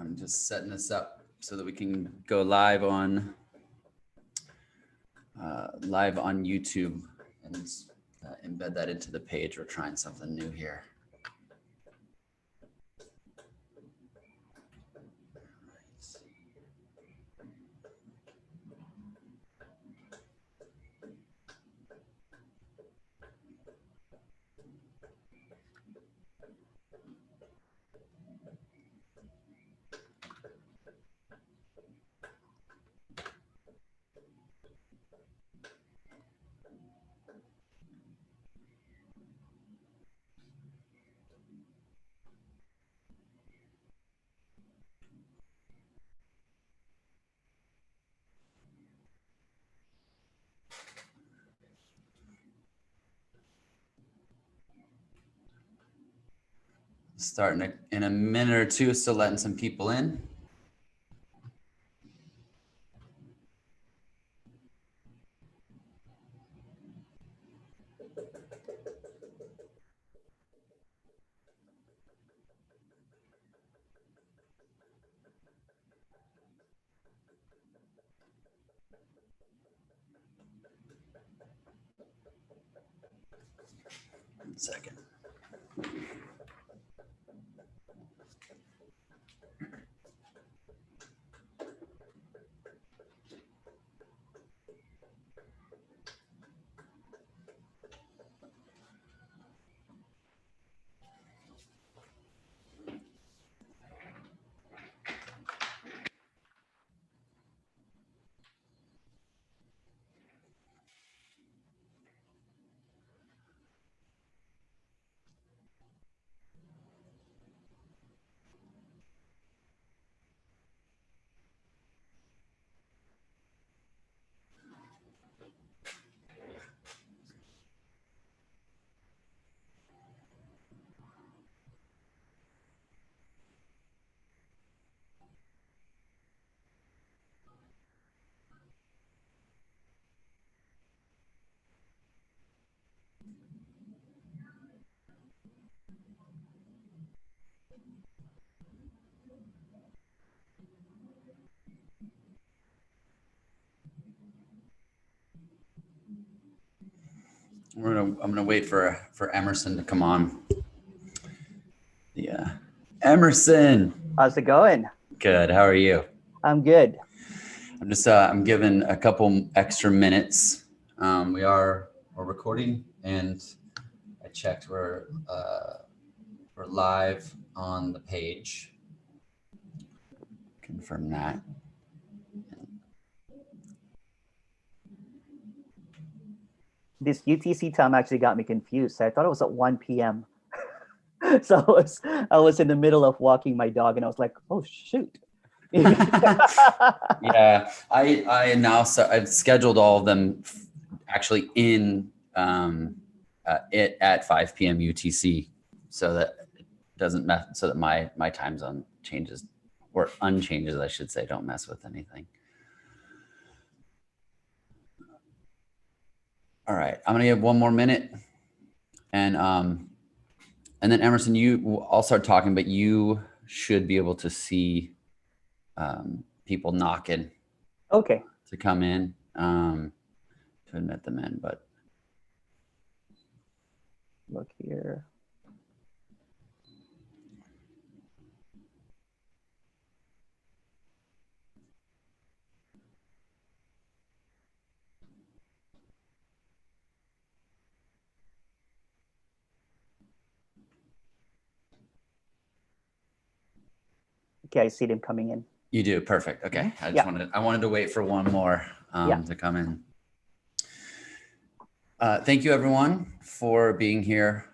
I'm just setting this up so that we can go live on YouTube and embed that into the page. We're trying something new here. Starting in a minute or two, still letting some people in. One second. I'm gonna wait for Emerson to come on. Yeah, Emerson. How's it going? Good. How are you? I'm good. I'm just I'm giving a couple extra minutes. We're recording, and I checked we're live on the page. Confirm that. This UTC time actually got me confused. I thought it was at 1 p.m. So I was in the middle of walking my dog, and I was like, "Oh shoot!" Yeah, I've scheduled all of them actually in it at 5 p.m. UTC, so that it doesn't mess, so that my time zone changes or unchanges, I should say. Don't mess with anything. All right, I'm gonna give one more minute, and then Emerson, I'll start talking, but you should be able to see people knocking. Okay. To come in, to admit them in, but look here. Okay, I see them coming in. You do. Perfect. Okay. I wanted to wait for one more to come in. Thank you everyone for being here.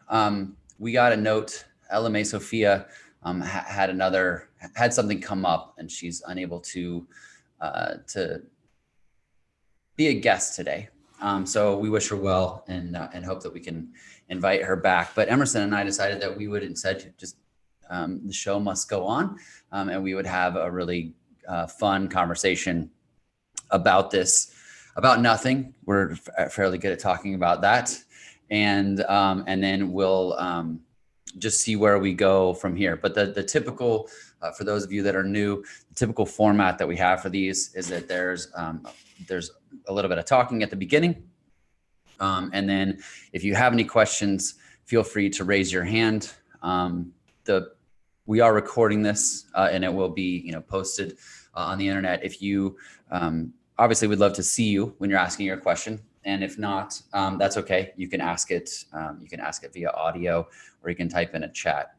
We got a note. LMA Sophia had something come up, and she's unable to be a guest today. So we wish her well and hope that we can invite her back. But Emerson and I decided that we would instead just the show must go on, and we would have a really fun conversation about this, about nothing. We're fairly good at talking about that, and then we'll just see where we go from here. But the typical, for those of you that are new, the typical format that we have for these is that there's a little bit of talking at the beginning. And then if you have any questions, feel free to raise your hand. We are recording this and it will be, posted on the internet. If you, obviously we'd love to see you when you're asking your question. And if not, that's okay. You can ask it via audio, or you can type in a chat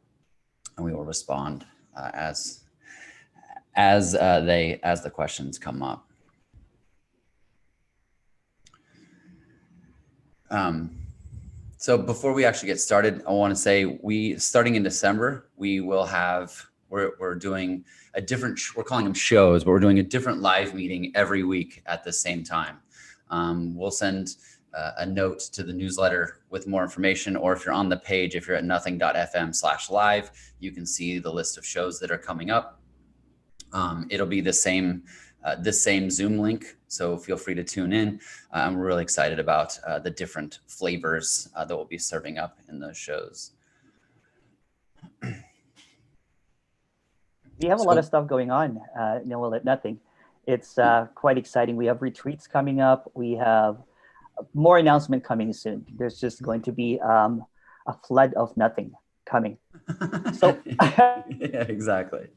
and we will respond as the questions come up. So before we actually get started, I want to say starting in December, we will we're doing we're calling them shows, but we're doing a different live meeting every week at the same time. We'll send a note to the newsletter with more information, or if you're on the page, if you're at nothing.fm/live, you can see the list of shows that are coming up. It'll be the same Zoom link, so feel free to tune in. I'm really excited about the different flavors that we'll be serving up in those shows. We have a lot of stuff going on, Noel, at Nothing. It's quite exciting. We have retreats coming up. We have more announcement coming soon. There's just going to be a flood of nothing coming. So yeah, exactly.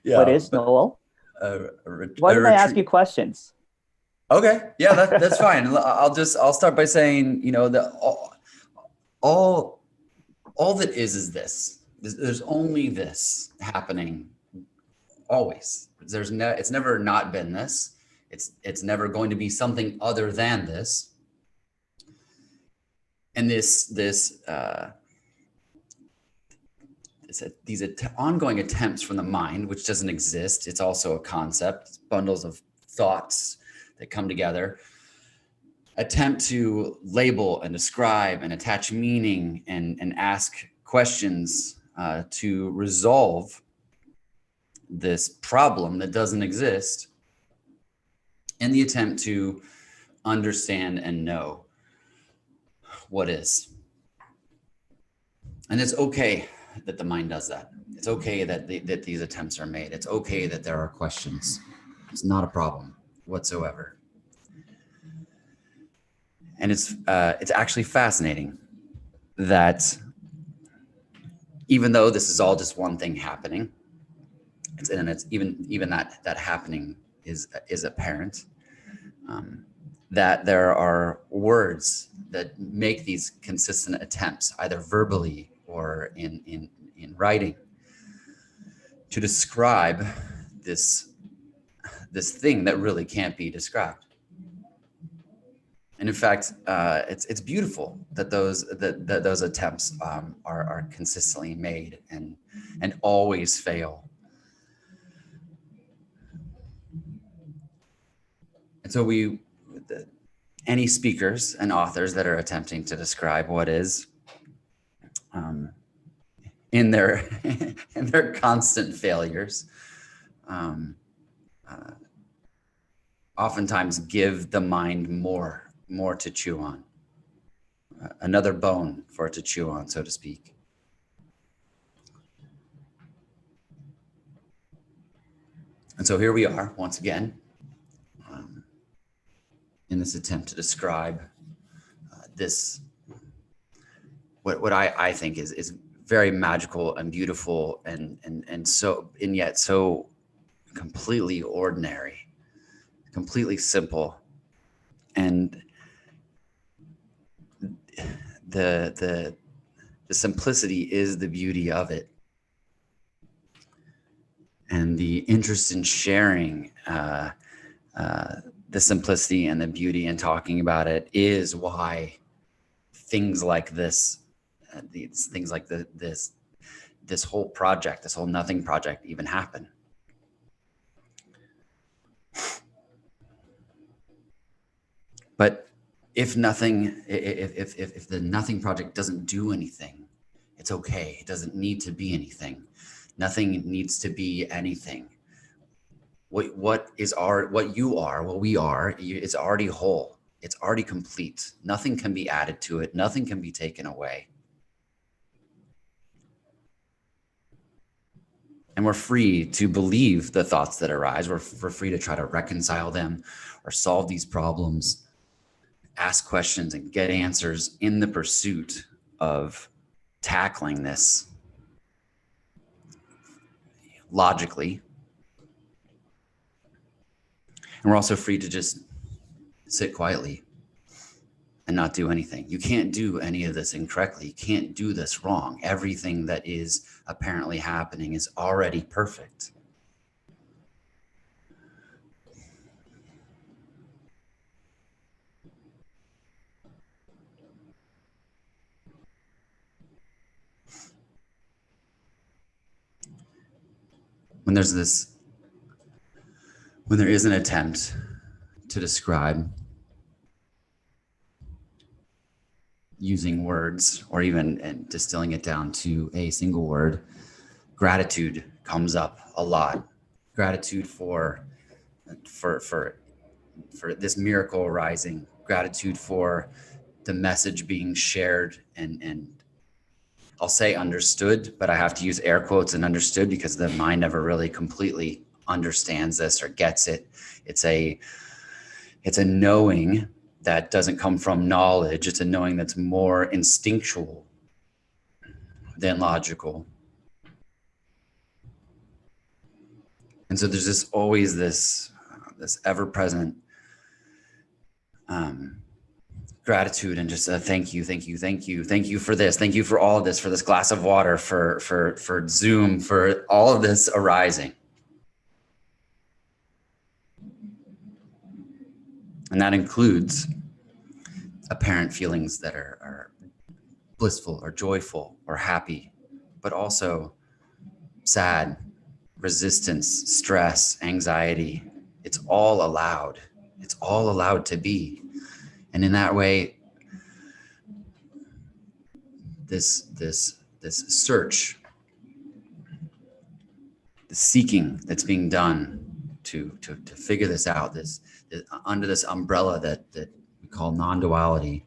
Yeah. What is Noel? Why don't I ask you questions? Okay, yeah, that's fine. I'll start by saying, all that is this. There's only this happening always. It's never not been this. It's never going to be something other than this. And these ongoing attempts from the mind, which doesn't exist, it's also a concept. It's bundles of thoughts that come together, attempt to label and describe and attach meaning and ask questions to resolve this problem that doesn't exist, in the attempt to understand and know what is. And it's okay that the mind does that. It's okay that these attempts are made. It's okay that there are questions. It's not a problem whatsoever. And it's actually fascinating that even though this is all just one thing happening, it's even that happening is apparent, that there are words that make these consistent attempts, either verbally or in writing, to describe this thing that really can't be described. And in fact, it's beautiful that those attempts are consistently made and always fail. And so any speakers and authors that are attempting to describe what is, in their constant failures, oftentimes give the mind more to chew on, another bone for it to chew on, so to speak. And so here we are once again, in this attempt to describe this, what I think is very magical and beautiful and yet so completely ordinary, completely simple. And the simplicity is the beauty of it. And the interest in sharing the simplicity and the beauty and talking about it is why things like this, this whole project, this whole nothing project even happen. But if the nothing project doesn't do anything, it's okay. It doesn't need to be anything. Nothing needs to be anything. What we are, it's already whole. It's already complete. Nothing can be added to it. Nothing can be taken away. And we're free to believe the thoughts that arise. We're free to try to reconcile them or solve these problems, ask questions and get answers in the pursuit of tackling this logically. And we're also free to just sit quietly and not do anything. You can't do any of this incorrectly. You can't do this wrong. Everything that is apparently happening is already perfect. When there is an attempt to describe using words or even distilling it down to a single word, gratitude comes up a lot. Gratitude for this miracle arising, gratitude for the message being shared and I'll say understood, but I have to use air quotes and understood because the mind never really completely understands this or gets it. It's a knowing that doesn't come from knowledge. It's a knowing that's more instinctual than logical. And so there's just always this ever-present gratitude and just thank you for this, thank you for all of this, for this glass of water, for Zoom, for all of this arising. And that includes apparent feelings that are blissful or joyful or happy, but also sad, resistance, stress, anxiety. It's all allowed. It's all allowed to be. And in that way, this search, the seeking that's being done to figure this out, this under this umbrella that we call non-duality,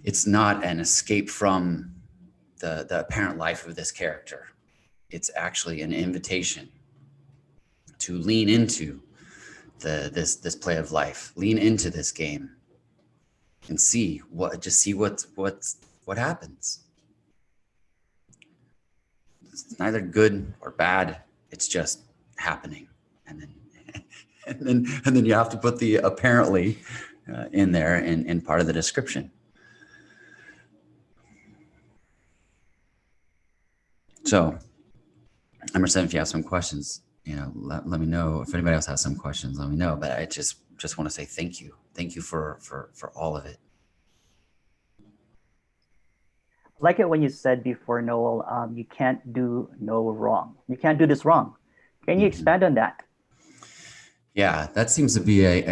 it's not an escape from the apparent life of this character. It's actually an invitation to lean into this play of life, lean into this game, and see what happens. It's neither good or bad. It's just happening, and then you have to put the apparently in there in part of the description. So, Emerson, if you have some questions, let me know. If anybody else has some questions, let me know. But I just want to say thank you for all of it. I like it when you said before, Noel, you can't do no wrong. You can't do this wrong. Can you expand on that? Yeah, that seems to be I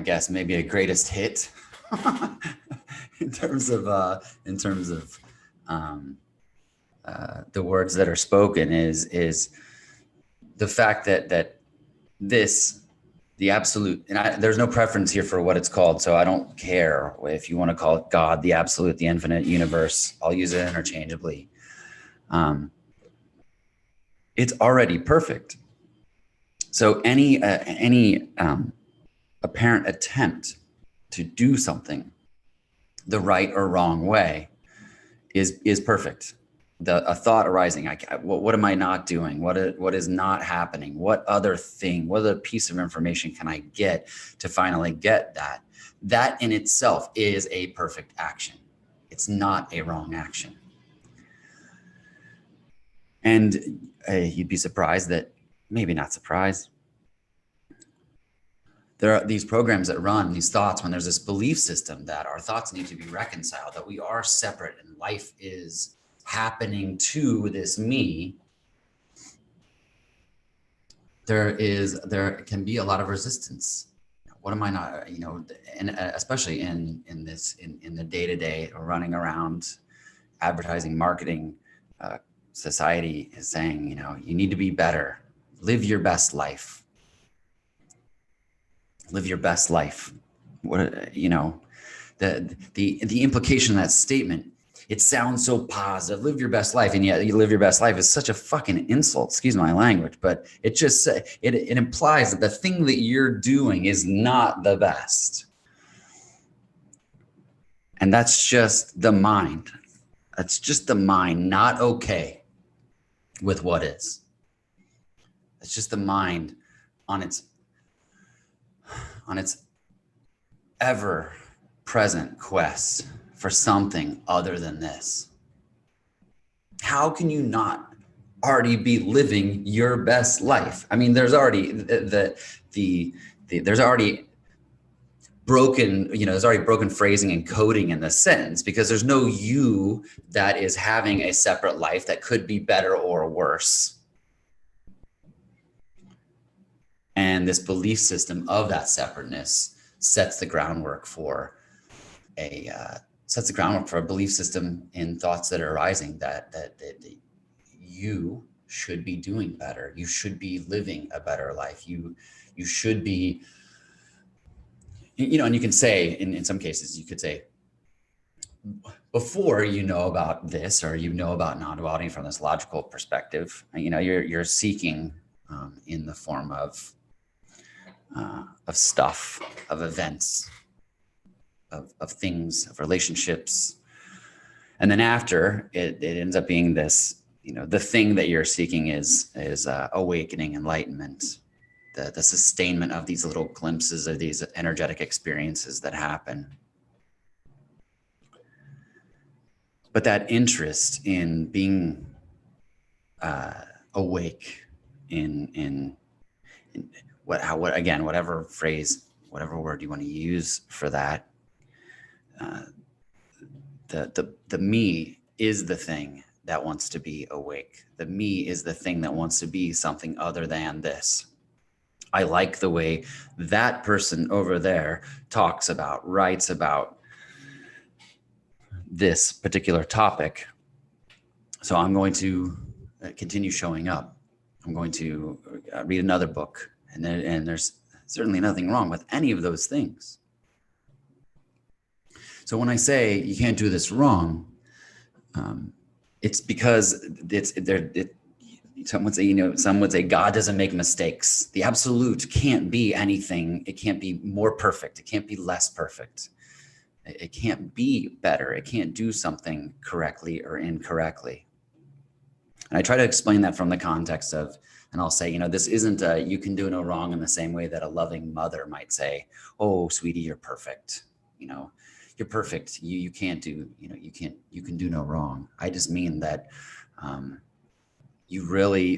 guess maybe a greatest hit in terms of the words that are spoken is the fact that the absolute, and there's no preference here for what it's called, so I don't care if you want to call it God, the absolute, the infinite universe. I'll use it interchangeably. It's already perfect. So any apparent attempt to do something the right or wrong way is perfect. A thought arising, what am I not doing? What is not happening? What other piece of information can I get to finally get that? That in itself is a perfect action. It's not a wrong action. And you'd be surprised that, maybe not surprised, there are these programs that run these thoughts when there's this belief system that our thoughts need to be reconciled, that we are separate and life is happening to this me. There can be a lot of resistance. What am I not, and especially in the day-to-day running around advertising, marketing, society is saying, you need to be better, live your best life. Live your best life. the implication of that statement, it sounds so positive, live your best life. And yet you live your best life is such a fucking insult, excuse my language, but it just, it implies that the thing that you're doing is not the best. And that's just the mind. That's just the mind not okay with what is. It's just the mind on its ever present quest for something other than this. How can you not already be living your best life? I mean, there's already there's already broken, there's already broken phrasing and coding in the sentence, because there's no you that is having a separate life that could be better or worse. And this belief system of that separateness sets the groundwork for a belief system in thoughts that are arising that you should be doing better. You should be living a better life. You should be, and you can say, in some cases, you could say, before you know about this, or you know about non-duality from this logical perspective, you're seeking in the form of stuff, of events, of things, of relationships. And then after it ends up being this, the thing that you're seeking is awakening, enlightenment, the sustainment of these little glimpses of these energetic experiences that happen. But that interest in being awake, in whatever phrase, whatever word you want to use for that, the me is the thing that wants to be awake. The me is the thing that wants to be something other than this. I like the way that person over there talks about, writes about this particular topic. So I'm going to continue showing up. I'm going to read another book, and there's certainly nothing wrong with any of those things. So when I say you can't do this wrong, it's because some would say God doesn't make mistakes. The absolute can't be anything. It can't be more perfect. It can't be less perfect. It can't be better. It can't do something correctly or incorrectly. And I try to explain that from the context of, and I'll say, this isn't you can do no wrong in the same way that a loving mother might say, oh, sweetie, you're perfect. You're perfect. You can't do, you can do no wrong. I just mean that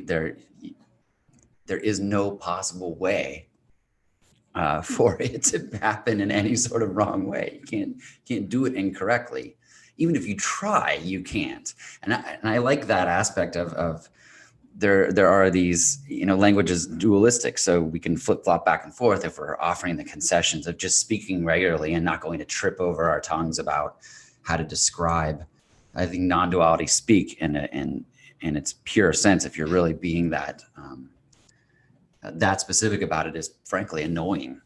there is no possible way for it to happen in any sort of wrong way. You can't do it incorrectly. Even if you try, you can't. And I like that aspect of there are these, language is dualistic. So we can flip flop back and forth if we're offering the concessions of just speaking regularly and not going to trip over our tongues about how to describe. I think non-duality speak in its pure sense, if you're really being that specific about it, is frankly annoying.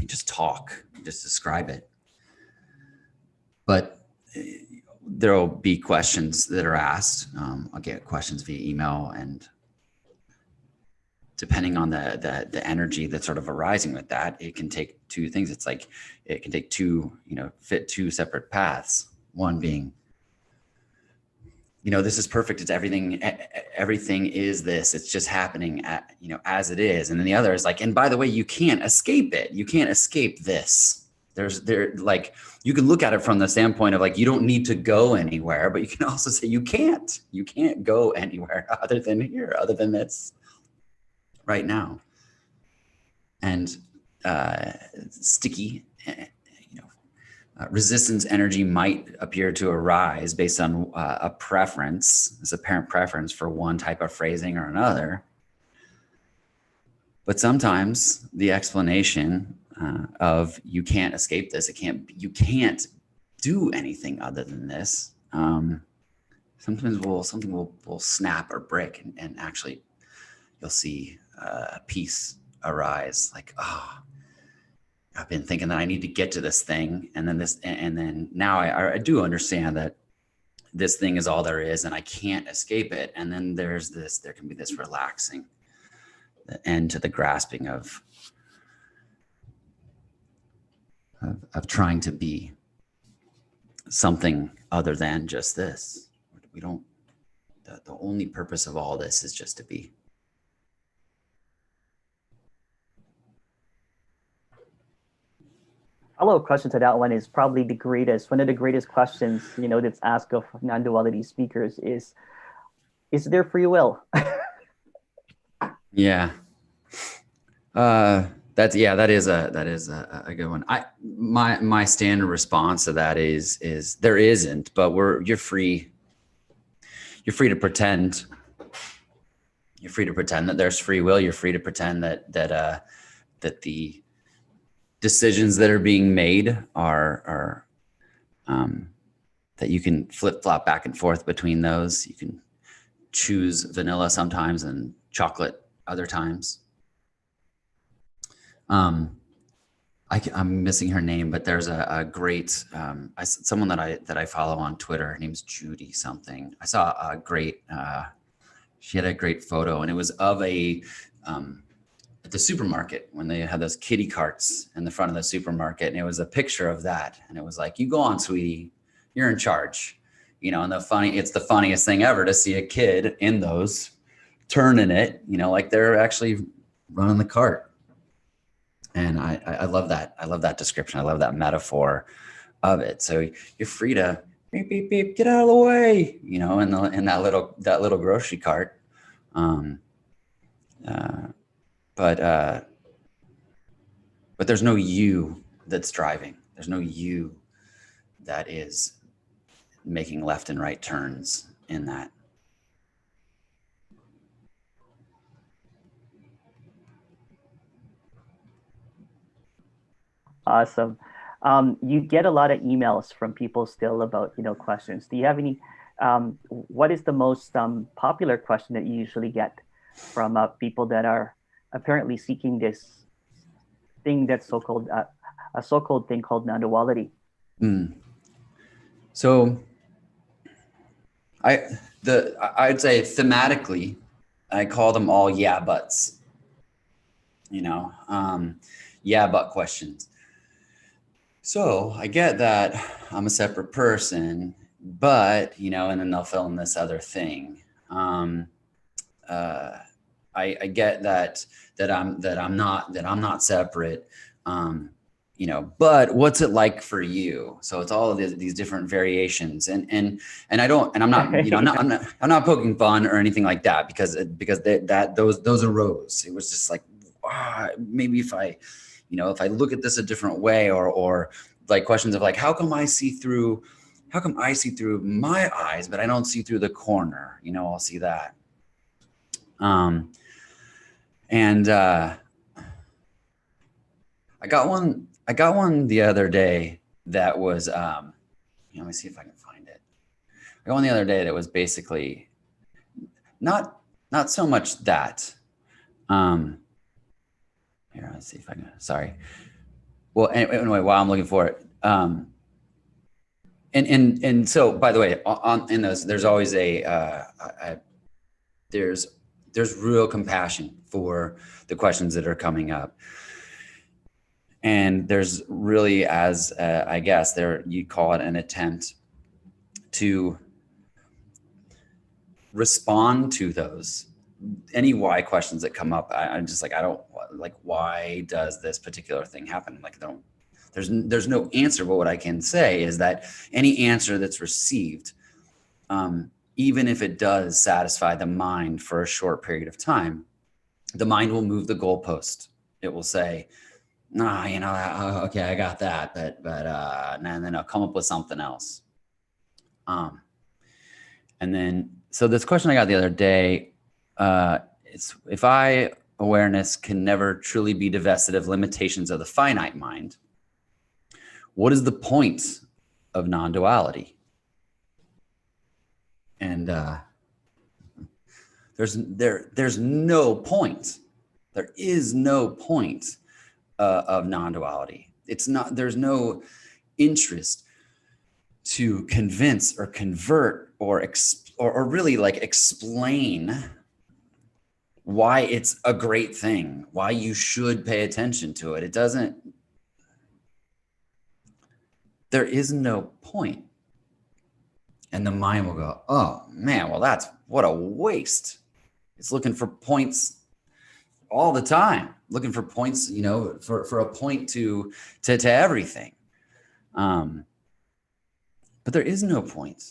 You just talk, you just describe it. But there will be questions that are asked. I'll get questions via email, and depending on the energy that's sort of arising with that, it can take two things. It's like it can take fit two separate paths. One being, this is perfect. It's everything is this. It's just happening as it is. And then the other is like, and by the way, you can't escape it. You can't escape this. You can look at it from the standpoint of like, you don't need to go anywhere, but you can also say you can't go anywhere other than here, other than this right now. And sticky, resistance energy might appear to arise based on a preference, this apparent preference for one type of phrasing or another. But sometimes the explanation of you can't escape this, you can't do anything other than this. Sometimes something will snap or break, and actually you'll see peace arise. Like, I've been thinking that I need to get to this thing, and then now I do understand that this thing is all there is and I can't escape it. And then there can be this relaxing, the end to the grasping of trying to be something other than just this. We don't, the only purpose of all this is just to be. Follow-up question to that one is probably one of the greatest questions, that's asked of non-duality speakers is there free will? Yeah. That is a good one. My standard response to that is there isn't, but you're free to pretend. You're free to pretend that there's free will. You're free to pretend that the decisions that are being made are that you can flip-flop back and forth between those. You can choose vanilla sometimes and chocolate other times. I'm missing her name, but there's a great someone that I follow on Twitter. Her name's Judy something. I saw a great she had a great photo, and it was of at the supermarket when they had those kitty carts in the front of the supermarket, and it was a picture of that, and it was like, you go on, sweetie, you're in charge, and it's the funniest thing ever to see a kid in those turning it, like they're actually running the cart. And I love that. I love that description. I love that metaphor of it. So you're free to beep, beep, beep, get out of the way, in that little grocery cart. But there's no you that's driving. There's no you that is making left and right turns in that. Awesome. You get a lot of emails from people still about, questions. Do you have any, what is the most popular question that you usually get from people that are apparently seeking this thing that's so-called, a so-called thing called non-duality? So I'd say thematically, I call them all yeah buts, yeah but questions. So I get that I'm a separate person, but, and then they'll fill in this other thing. I get that I'm not separate. But what's it like for you? So it's all of these different variations, and I'm not, I'm not poking fun or anything like that, because those arose. It was just like, maybe if I look at this a different way, or like questions of like, how come I see through my eyes, but I don't see through the corner, I'll see that. And I got one the other day that was, let me see if I can find it. I got one the other day that was basically not so much that, here, let's see if I can, sorry. Well, anyway, while I'm looking for it, and so, by the way, in those, there's always there's real compassion for the questions that are coming up. And there's really, as I guess you call it, an attempt to respond to those, any why questions that come up. I'm just like, I don't like, why does this particular thing happen? Like, there's no answer, but what I can say is that any answer that's received, even if it does satisfy the mind for a short period of time, the mind will move the goalpost. It will say, okay, I got that, but and then I'll come up with something else. And then, so this question I got the other day, it's, if awareness can never truly be divested of limitations of the finite mind, what is the point of non-duality? And there's no point. There is no point of non-duality. It's not, there's no interest to convince or convert or really like explain why it's a great thing, why you should pay attention to it. It doesn't, there is no point. And the mind will go, oh man, well, that's what a waste. It's looking for points all the time, looking for points, you know, for a point to everything. But there is no point.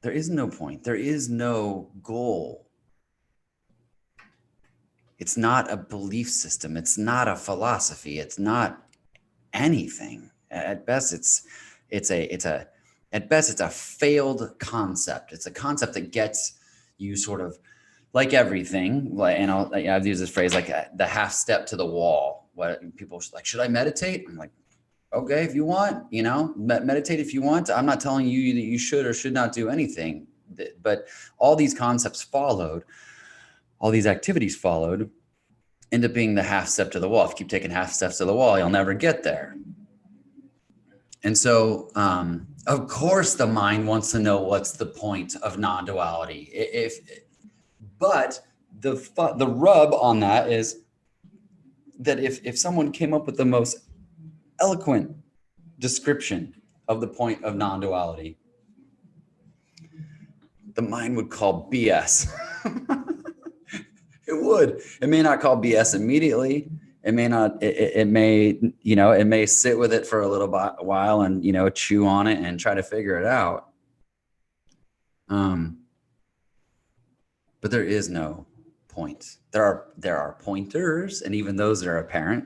There is no point. There is no goal. It's not a belief system. It's not a philosophy. It's not anything. At best, it's a failed concept. It's a concept that gets you sort of like everything. And I've used this phrase like the half step to the wall. What people like, should I meditate? I'm like, okay, if you want, you know, meditate if you want. I'm not telling you that you should or should not do anything, but all these concepts followed, all these activities followed, end up being the half step to the wall. If you keep taking half steps to the wall, you'll never get there. And so, of course, the mind wants to know what's the point of non-duality. But the rub on that is that if someone came up with the most eloquent description of the point of non-duality, the mind would call BS. It would. It may not call BS immediately. It may not. It may, you know, it may sit with it for a little while and, you know, chew on it and try to figure it out. But there is no point. There are pointers, and even those that are apparent.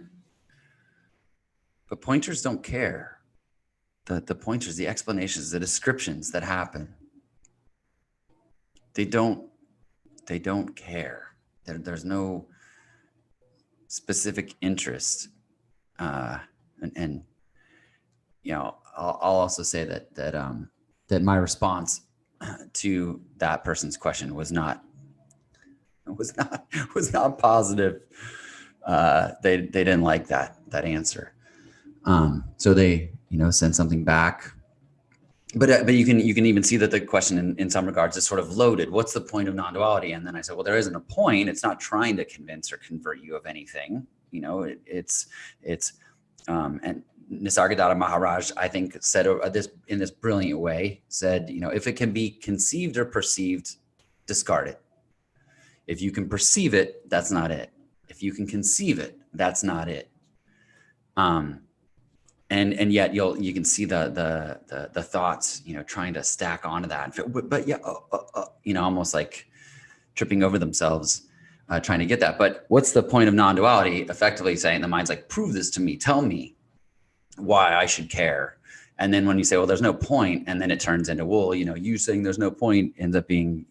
But pointers don't care. The pointers, the explanations, the descriptions that happen, they don't care. There's no specific interest. And you know, I'll also say that my response to that person's question was not positive. They didn't like that answer. So they, you know, sent something back. But you can even see that the question in some regards is sort of loaded. What's the point of non-duality? And then I said, well, there isn't a point. It's not trying to convince or convert you of anything. You know, and Nisargadatta Maharaj, I think, said this in this brilliant way, said, you know, if it can be conceived or perceived, discard it. If you can perceive it, that's not it. If you can conceive it, that's not it. And yet you can see the thoughts, you know, trying to stack onto that, but yeah, you know, almost like tripping over themselves, trying to get that. But what's the point of non-duality? Effectively saying the mind's like, prove this to me, tell me why I should care. And then when you say, well, there's no point, and then it turns into, well, you know, you saying there's no point ends up being,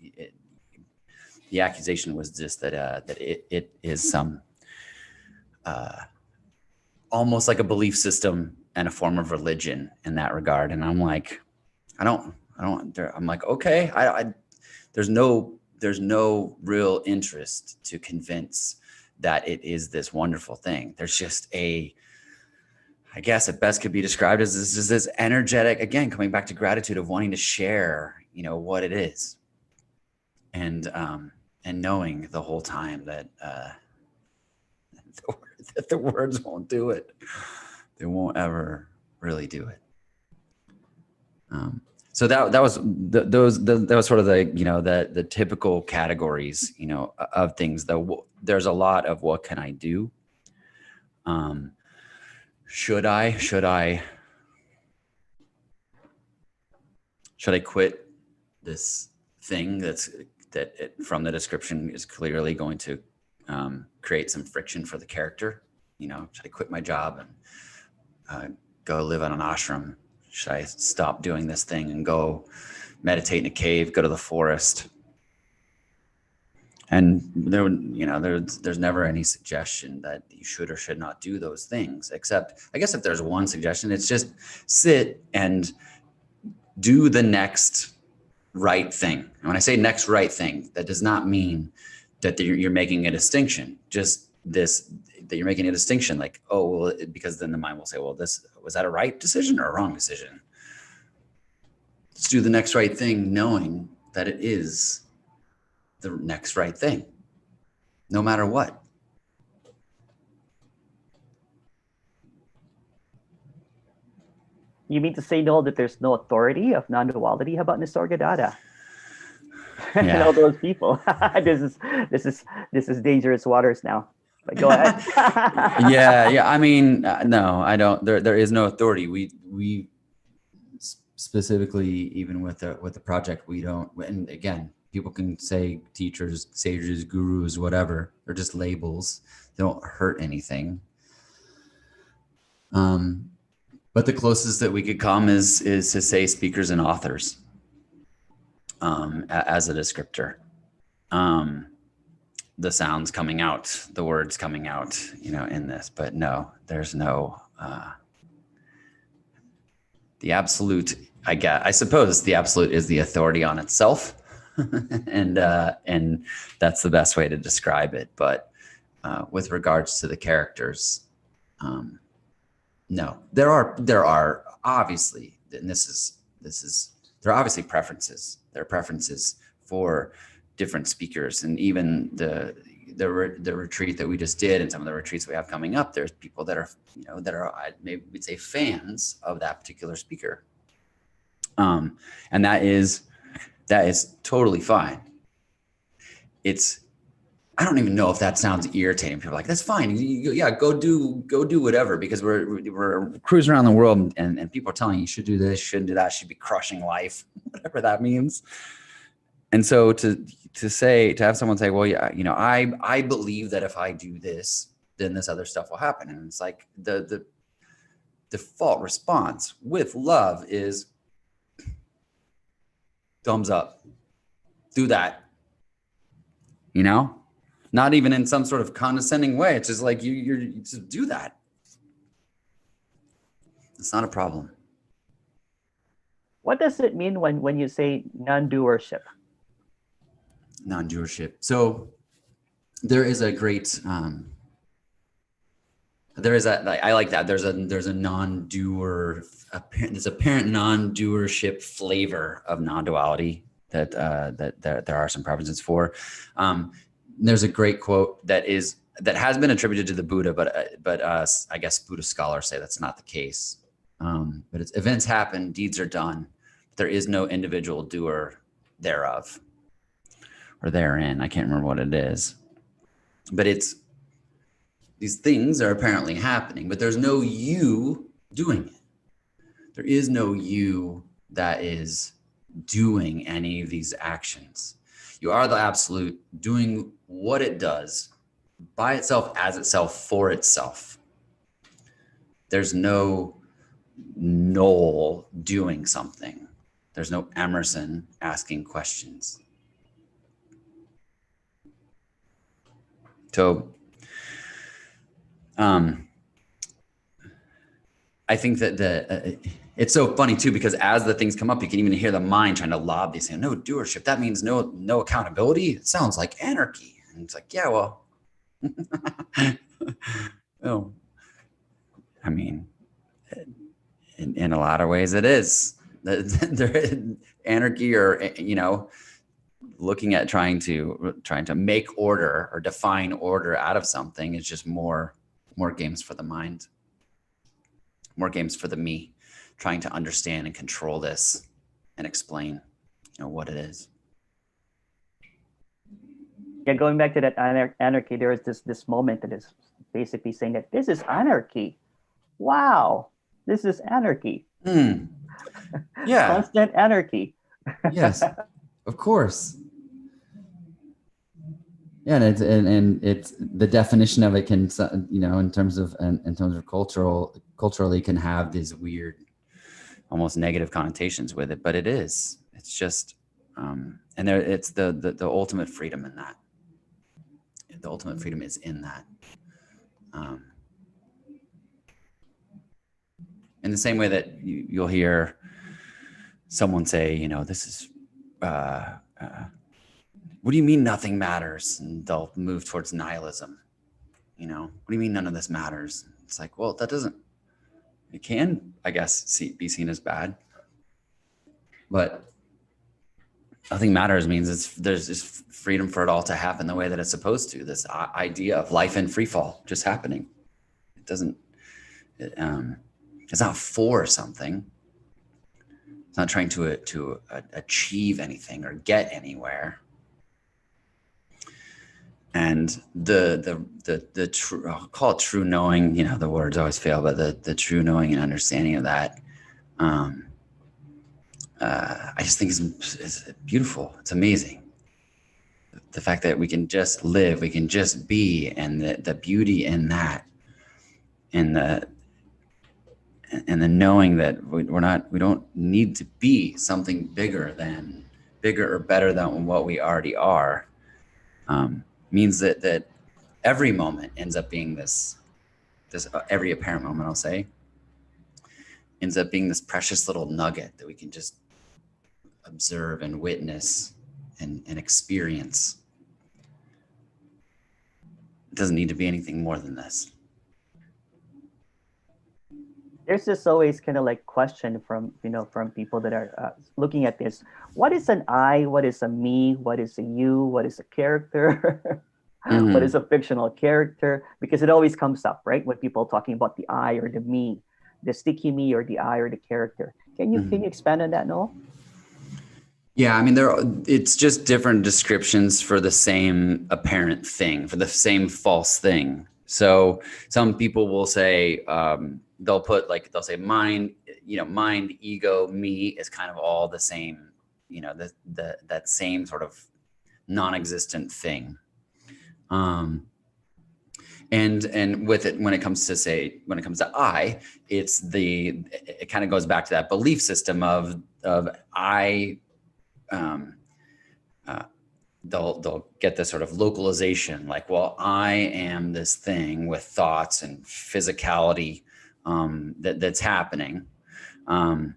the accusation was just that it is some almost like a belief system and a form of religion in that regard. And I'm like, I'm like, okay, there's no real interest to convince that it is this wonderful thing. There's just I guess at best could be described as this energetic, again, coming back to gratitude of wanting to share, you know, what it is. And knowing the whole time that the words won't do it. They won't ever really do it. So that was that was sort of the, you know, the typical categories, you know, of things. There's a lot of what can I do? Should I quit this thing that from the description is clearly going to create some friction for the character? You know, should I quit my job and go live in an ashram? Should I stop doing this thing and go meditate in a cave, go to the forest? And there's never any suggestion that you should or should not do those things, except I guess if there's one suggestion, it's just sit and do the next right thing. And when I say next right thing, that does not mean that you're making a distinction. Just this, that you're making a distinction, like, oh, well, because then the mind will say, well, this, was that a right decision or a wrong decision? Let's do the next right thing, knowing that it is the next right thing, no matter what. You mean to say, Noel, that there's no authority of non-duality? How about Nisargadatta? And Yeah. all those people. This is dangerous waters now. But go ahead. Yeah. I mean, no, I don't. There is no authority. We specifically, even with the project, we don't. And again, people can say teachers, sages, gurus, whatever. They're just labels. They don't hurt anything. But the closest that we could come is to say speakers and authors as a descriptor. The sounds coming out, the words coming out, in this. But no, there's no the absolute. I suppose the absolute is the authority on itself, and that's the best way to describe it. But with regards to the characters, no, there are obviously, and there are obviously preferences. There are preferences for different speakers, and even the retreat that we just did, and some of the retreats we have coming up, there's people that are, maybe we'd say fans of that particular speaker, and that is totally fine. I don't even know if that sounds irritating. People are like, that's fine. Yeah, go do whatever, because we're cruising around the world and people are telling you should do this, shouldn't do that, should be crushing life, whatever that means. And so to have someone say, well, yeah, I believe that if I do this, then this other stuff will happen. And it's like the default response with love is thumbs up, do that, not even in some sort of condescending way. It's just like, you just do that. It's not a problem. What does it mean when you say non-doership? Non-doership. So there is a great, I like that. There's a non-doer, there's apparent non-doership flavor of non-duality that there are some preferences for. There's a great quote that has been attributed to the Buddha, but I guess Buddhist scholars say that's not the case. But it's, events happen, deeds are done. There is no individual doer thereof or therein. I can't remember what it is, but it's, these things are apparently happening, but there's no you doing it. There is no you that is doing any of these actions. You are the absolute doing what it does by itself, as itself, for itself. There's no Noel doing something. There's no Emerson asking questions. So I think that it's so funny too, because as the things come up, you can even hear the mind trying to lob these, saying, no doership. That means no accountability. It sounds like anarchy. And it's like, yeah, well, oh, I mean, in a lot of ways it is. Anarchy, or, looking at trying to make order or define order out of something is just more games for the mind, more games for the me, trying to understand and control this and explain, what it is. Yeah, going back to that anarchy, there is this moment that is basically saying that this is anarchy. Wow, this is anarchy. Yeah. Constant anarchy. Yes, of course. Yeah, and it's the definition of it can, in terms of culturally can have these weird, almost negative connotations with it, but it's just, and it's the ultimate freedom in that. The ultimate freedom is in that. In the same way that you'll hear someone say, this is, what do you mean nothing matters? And they'll move towards nihilism. what do you mean none of this matters? It's like, well, it can, I guess, be seen as bad, but nothing matters means there's just freedom for it all to happen the way that it's supposed to. This idea of life in free fall just happening. It doesn't, it's not for something. It's not trying to achieve anything or get anywhere. And the true, I'll call it true knowing, the words always fail, but the true knowing and understanding of that, I just think is beautiful. It's amazing. The fact that we can just live, we can just be, and the beauty in that, and the knowing that we don't need to be something bigger or better than what we already are, means that every moment ends up being this every apparent moment, I'll say, ends up being this precious little nugget that we can just observe and witness and experience. It doesn't need to be anything more than this. There's this always kind of like question from people that are looking at this. What is an I? What is a me? What is a you? What is a character? Mm-hmm. What is a fictional character? Because it always comes up, right? When people are talking about the I or the me, the sticky me or the I or the character. Can you expand on that, Noel? Yeah, I mean, it's just different descriptions for the same apparent thing, for the same false thing. So some people will say, they'll say mind, ego, me is kind of all the same, that same sort of non-existent thing. And with it, when it comes to I, it kind of goes back to that belief system of I, they'll get this sort of localization, like, well, I am this thing with thoughts and physicality, that's happening. And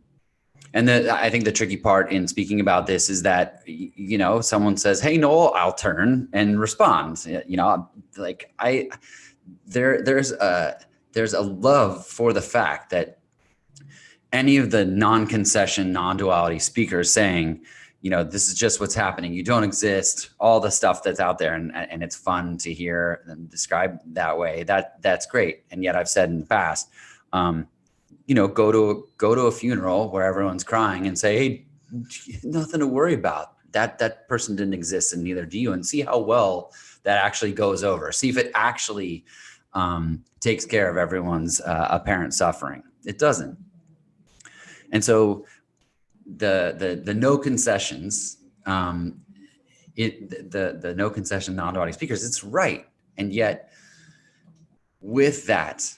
I think the tricky part in speaking about this is that, someone says, "Hey, Noel," I'll turn and respond. There's a love for the fact that any of the non-concession, non-duality speakers saying, this is just what's happening. You don't exist. All the stuff that's out there, and it's fun to hear them described that way. That's great. And yet, I've said in the past, go to a funeral where everyone's crying and say, "Hey, nothing to worry about. That person didn't exist, and neither do you." And see how well that actually goes over. See if it actually takes care of everyone's apparent suffering. It doesn't. And so the no concessions, the no concession non-duality speakers, it's right. And yet with that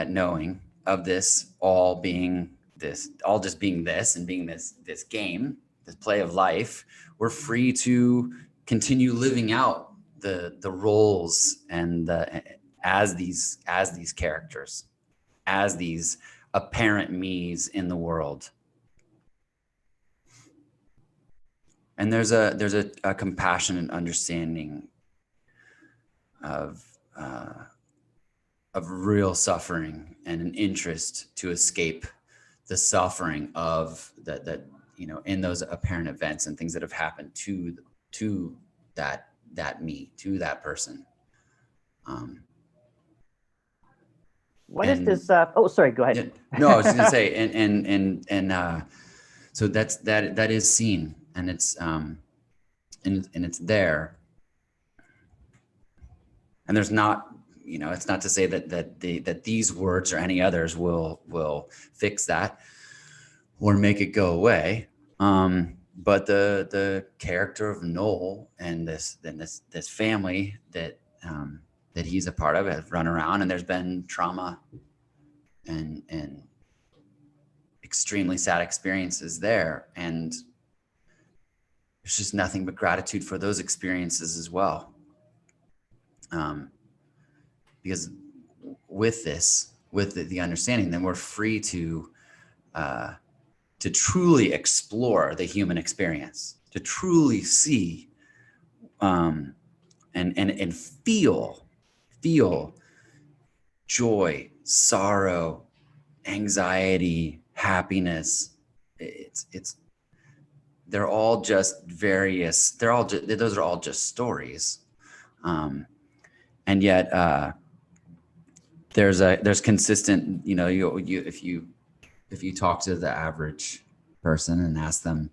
knowing of this all being this, all just being this and being this game, this play of life, we're free to continue living out the roles and as these characters, as these apparent me's in the world. And there's a compassionate understanding of real suffering and an interest to escape the suffering of that in those apparent events and things that have happened to that me, to that person. What is this? Oh, sorry. Go ahead. No, I was just gonna say, and so that is seen, and it's and it's there, and there's not, it's not to say that these words or any others will fix that or make it go away. But the character of Noel and this family that he's a part of have run around, and there's been trauma and extremely sad experiences there. And there's just nothing but gratitude for those experiences as well. Because with the understanding, then we're free to truly explore the human experience, to truly see and feel joy, sorrow, anxiety, happiness. It's they're all just various. Those are all just stories, and yet there's consistent. You know, you if you talk to the average person and ask them,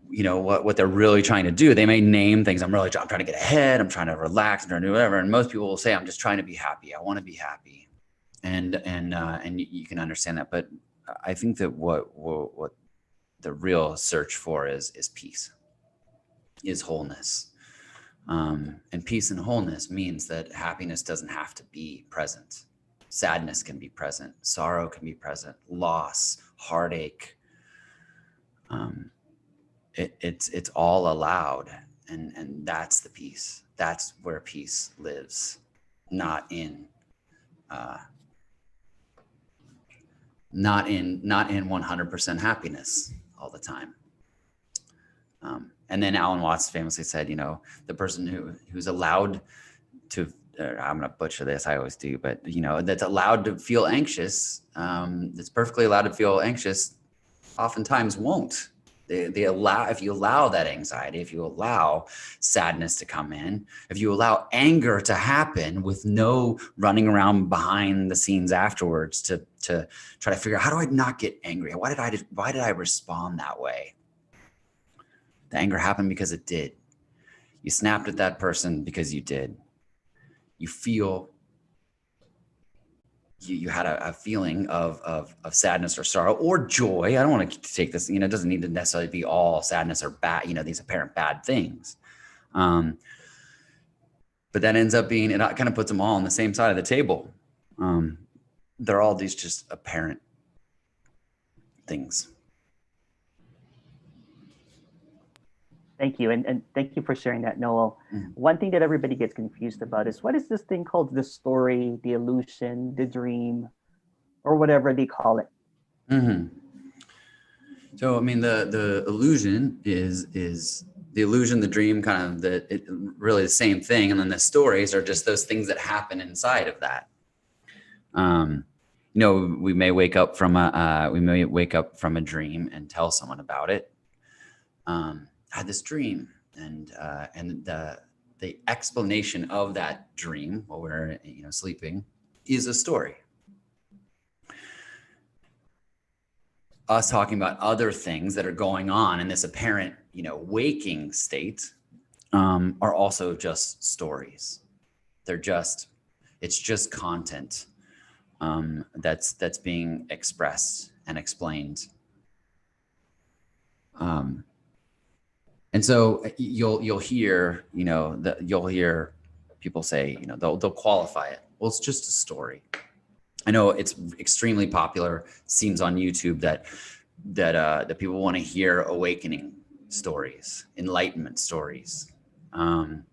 you know, what they're really trying to do, they may name things. I'm trying to get ahead. I'm trying to relax. I'm trying to do whatever. And most people will say, I'm just trying to be happy. I want to be happy. And you can understand that. But I think that what the real search for is peace, is wholeness. And peace and wholeness means that happiness doesn't have to be present. Sadness can be present. Sorrow can be present. Loss, heartache. It's all allowed, and that's the peace. That's where peace lives, not in 100% happiness all the time. And then Alan Watts famously said, you know, the person who's allowed to, I'm going to butcher this, I always do, but you know, that's allowed to feel anxious, that's perfectly allowed to feel anxious, oftentimes won't. If you allow that anxiety, if you allow sadness to come in, if you allow anger to happen with no running around behind the scenes afterwards to try to figure out, how do I not get angry? Why did I respond that way? The anger happened because it did. You snapped at that person because you did. You feel, you had a feeling of sadness or sorrow or joy. I don't want to take this, you know, it doesn't need to necessarily be all sadness or bad, you know, these apparent bad things. But that ends up being, it kind of puts them all on the same side of the table. They're all these just apparent things. Thank you. And thank you for sharing that, Noel. One thing that everybody gets confused about is, what is this thing called the story, the illusion, the dream, or whatever they call it? So, I mean, the illusion is the illusion, the dream, kind of really the same thing. And then the stories are just those things that happen inside of that. You know, we may wake up from a dream and tell someone about it. I had this dream, and the explanation of that dream while we're, you know, sleeping is a story. Us talking about other things that are going on in this apparent, you know, waking state, are also just stories. It's just content that's being expressed and explained. And so you'll hear, you know, you'll hear people say, you know, they'll qualify it. Well, it's just a story. I know it's extremely popular. It seems on YouTube that people want to hear awakening stories, enlightenment stories, and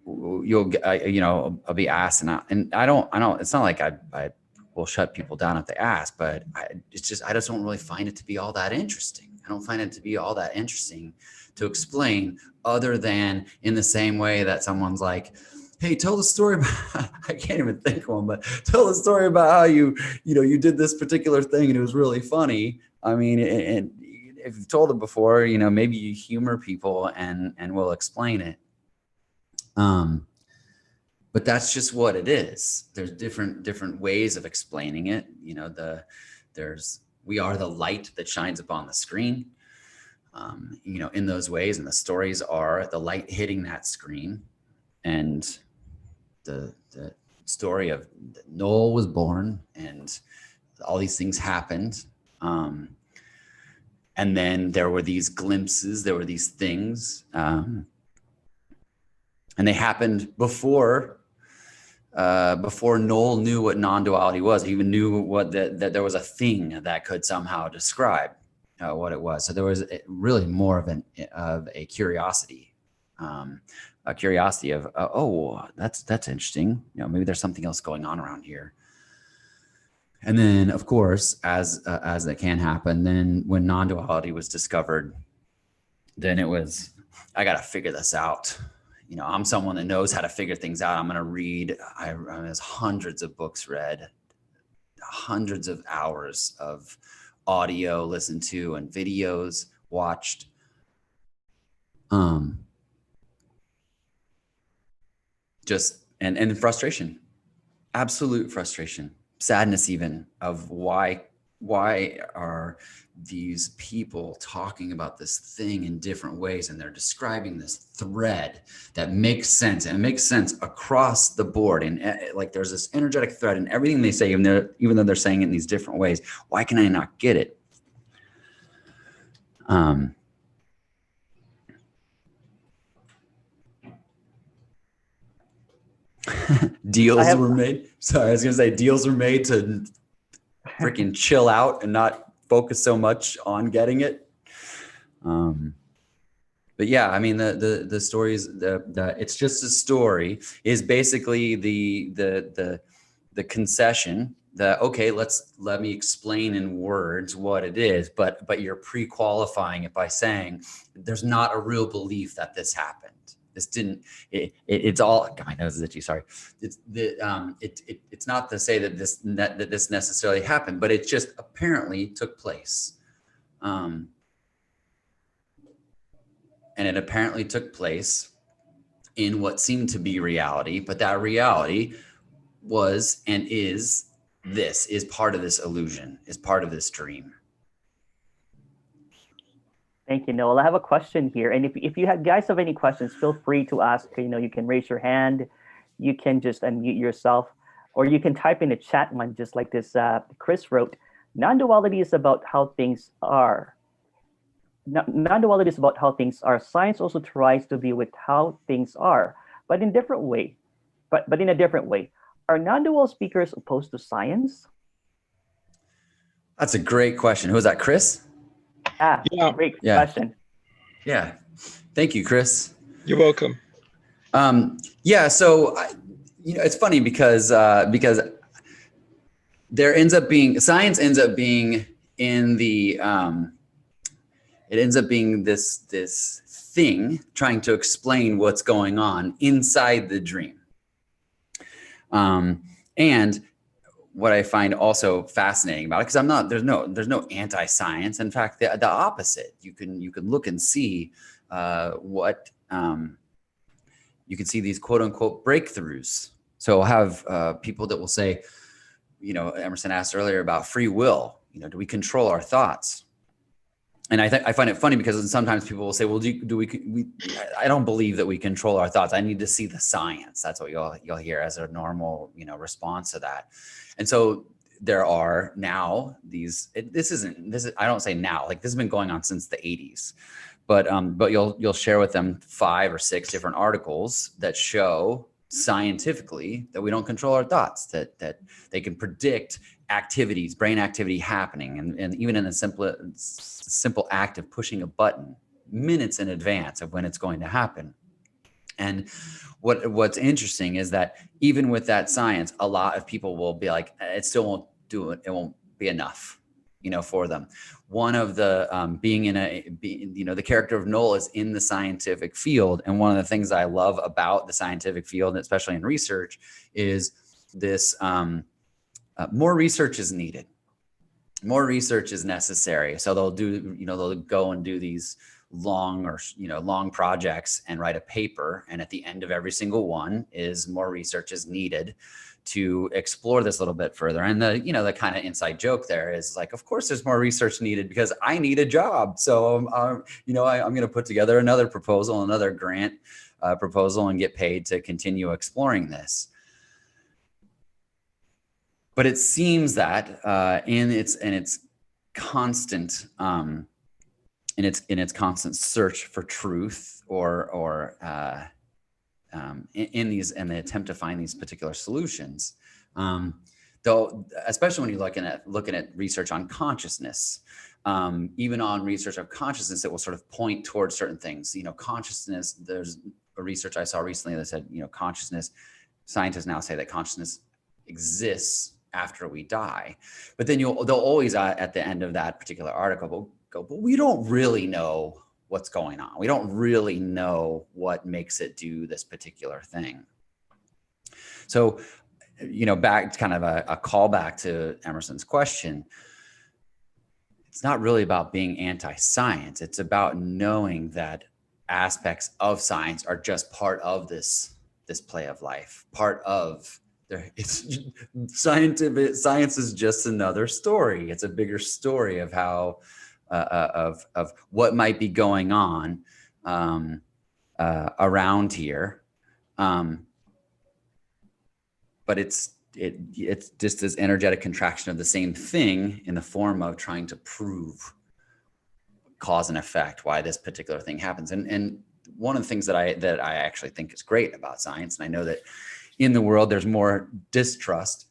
you'll you know, I'll be asked, and I don't. It's not like I will shut people down if they ask, but I just don't really find it to be all that interesting. I don't find it to be all that interesting to explain, other than in the same way that someone's like, hey, tell the story about, I can't even think of one, but tell the story about how you did this particular thing and it was really funny. I mean, and if you've told it before, you know, maybe you humor people and we'll explain it. But that's just what it is. There's different ways of explaining it. You know, we are the light that shines upon the screen, you know, in those ways. And the stories are the light hitting that screen. And the story of Noel was born and all these things happened. And then there were these glimpses, there were these things. And they happened before Noel knew what non-duality was. He even knew that there was a thing that could somehow describe what it was. So there was really more of a curiosity, a curiosity of, oh, that's interesting. You know, maybe there's something else going on around here. And then, of course, as that can happen, then when non-duality was discovered, then it was I got to figure this out. You know, I'm someone that knows how to figure things out. I'm going to read. There's hundreds of books read, hundreds of hours of audio listened to and videos watched. Just and frustration, absolute frustration, sadness, even of why are these people talking about this thing in different ways, and they're describing this thread that makes sense, and it makes sense across the board, and like there's this energetic thread in everything they say, even though they're saying it in these different ways. Why can I not get it? Deals were made. Sorry, I was gonna say deals were made to freaking chill out and not focus so much on getting it. But yeah, I mean the stories, the it's just a story is basically the concession that, okay, let me explain in words what it is, but you're pre-qualifying it by saying there's not a real belief that this happened. This didn't. It's all. God, my nose is itchy. Sorry. It's not to say that this necessarily happened, but it just apparently took place, and it apparently took place in what seemed to be reality, but that reality was and is part of this illusion, is part of this dream. Thank you, Noel. I have a question here. And if you guys have any questions, feel free to ask. You can raise your hand. You can just unmute yourself, or you can type in the chat one, just like this. Chris wrote, non-duality is about how things are. Non-duality is about how things are. Science also tries to be with how things are, but in different way. But in a different way. Are non-dual speakers opposed to science? That's a great question. Who is that, Chris? Yeah. Great question. Yeah. Thank you, Chris. You're welcome. Yeah. So, it's funny because science ends up being in the, it ends up being this thing trying to explain what's going on inside the dream. And what I find also fascinating about it, because there's no anti-science. In fact, the opposite. You can look and see what you can see these quote unquote breakthroughs. So I'll have people that will say, Emerson asked earlier about free will. Do we control our thoughts? And I find it funny because sometimes people will say, well, I don't believe that we control our thoughts. I need to see the science. That's what you'll hear as a normal, response to that. And so there are now I don't say now, like this has been going on since the 80s, but you'll share with them 5 or 6 different articles that show scientifically that we don't control our thoughts, that they can predict activities, brain activity happening, and even in a simple act of pushing a button minutes in advance of when it's going to happen. And what's interesting is that even with that science, a lot of people will be like, it still won't do it. It won't be enough, for them. One of the the character of Noel is in the scientific field. And one of the things I love about the scientific field, especially in research, is this, more research is needed. More research is necessary. So they'll go and do these long projects and write a paper. And at the end of every single one is more research is needed to explore this a little bit further. And the kind of inside joke there is like, of course there's more research needed because I need a job. So, I'm going to put together another proposal, another grant proposal, and get paid to continue exploring this. But it seems that in its constant in its constant search for truth, or in the attempt to find these particular solutions, though, especially when you're looking at research on consciousness, even on research of consciousness, it will sort of point towards certain things. Consciousness. There's a research I saw recently that said, consciousness. Scientists now say that consciousness exists after we die, but then they'll always at the end of that particular article go, but we don't really know what's going on. We don't really know what makes it do this particular thing. So, back kind of a callback to Emerson's question. It's not really about being anti-science. It's about knowing that aspects of science are just part of this play of life, part of it's scientific. Science is just another story. It's a bigger story of how of what might be going on around here, but it's just this energetic contraction of the same thing in the form of trying to prove cause and effect, why this particular thing happens. And one of the things that I actually think is great about science, and I know that in the world there's more distrust.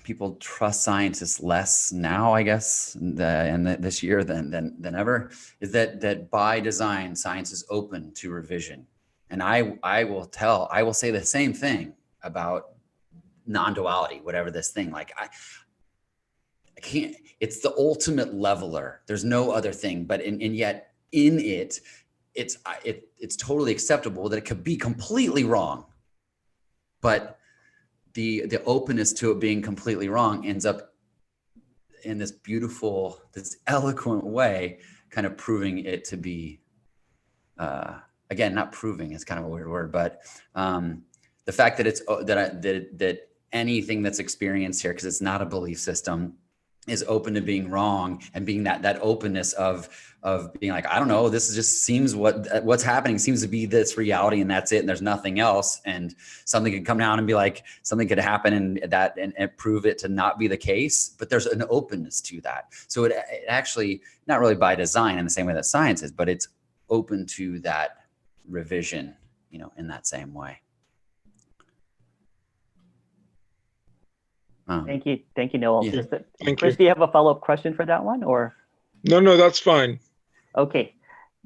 People trust scientists less now, I guess, this year than ever, is that by design, science is open to revision. And I will say the same thing about non-duality, whatever this thing, like I can't, it's the ultimate leveler. There's no other thing, but and yet in it, it's totally acceptable that it could be completely wrong. But the openness to it being completely wrong ends up in this beautiful, this eloquent way, kind of proving it to be, again, not proving, it's kind of a weird word, but the fact that it's that anything that's experienced here, because it's not a belief system, is open to being wrong, and being that openness of being like, I don't know, this just seems what's happening seems to be this reality, and that's it, and there's nothing else. And something could come down and be like, something could happen and prove it to not be the case, but there's an openness to that. So it actually, not really by design in the same way that science is, but it's open to that revision, in that same way. Thank you, Noel. Yeah. Chris, do you have a follow-up question for that one, or? No, that's fine. Okay,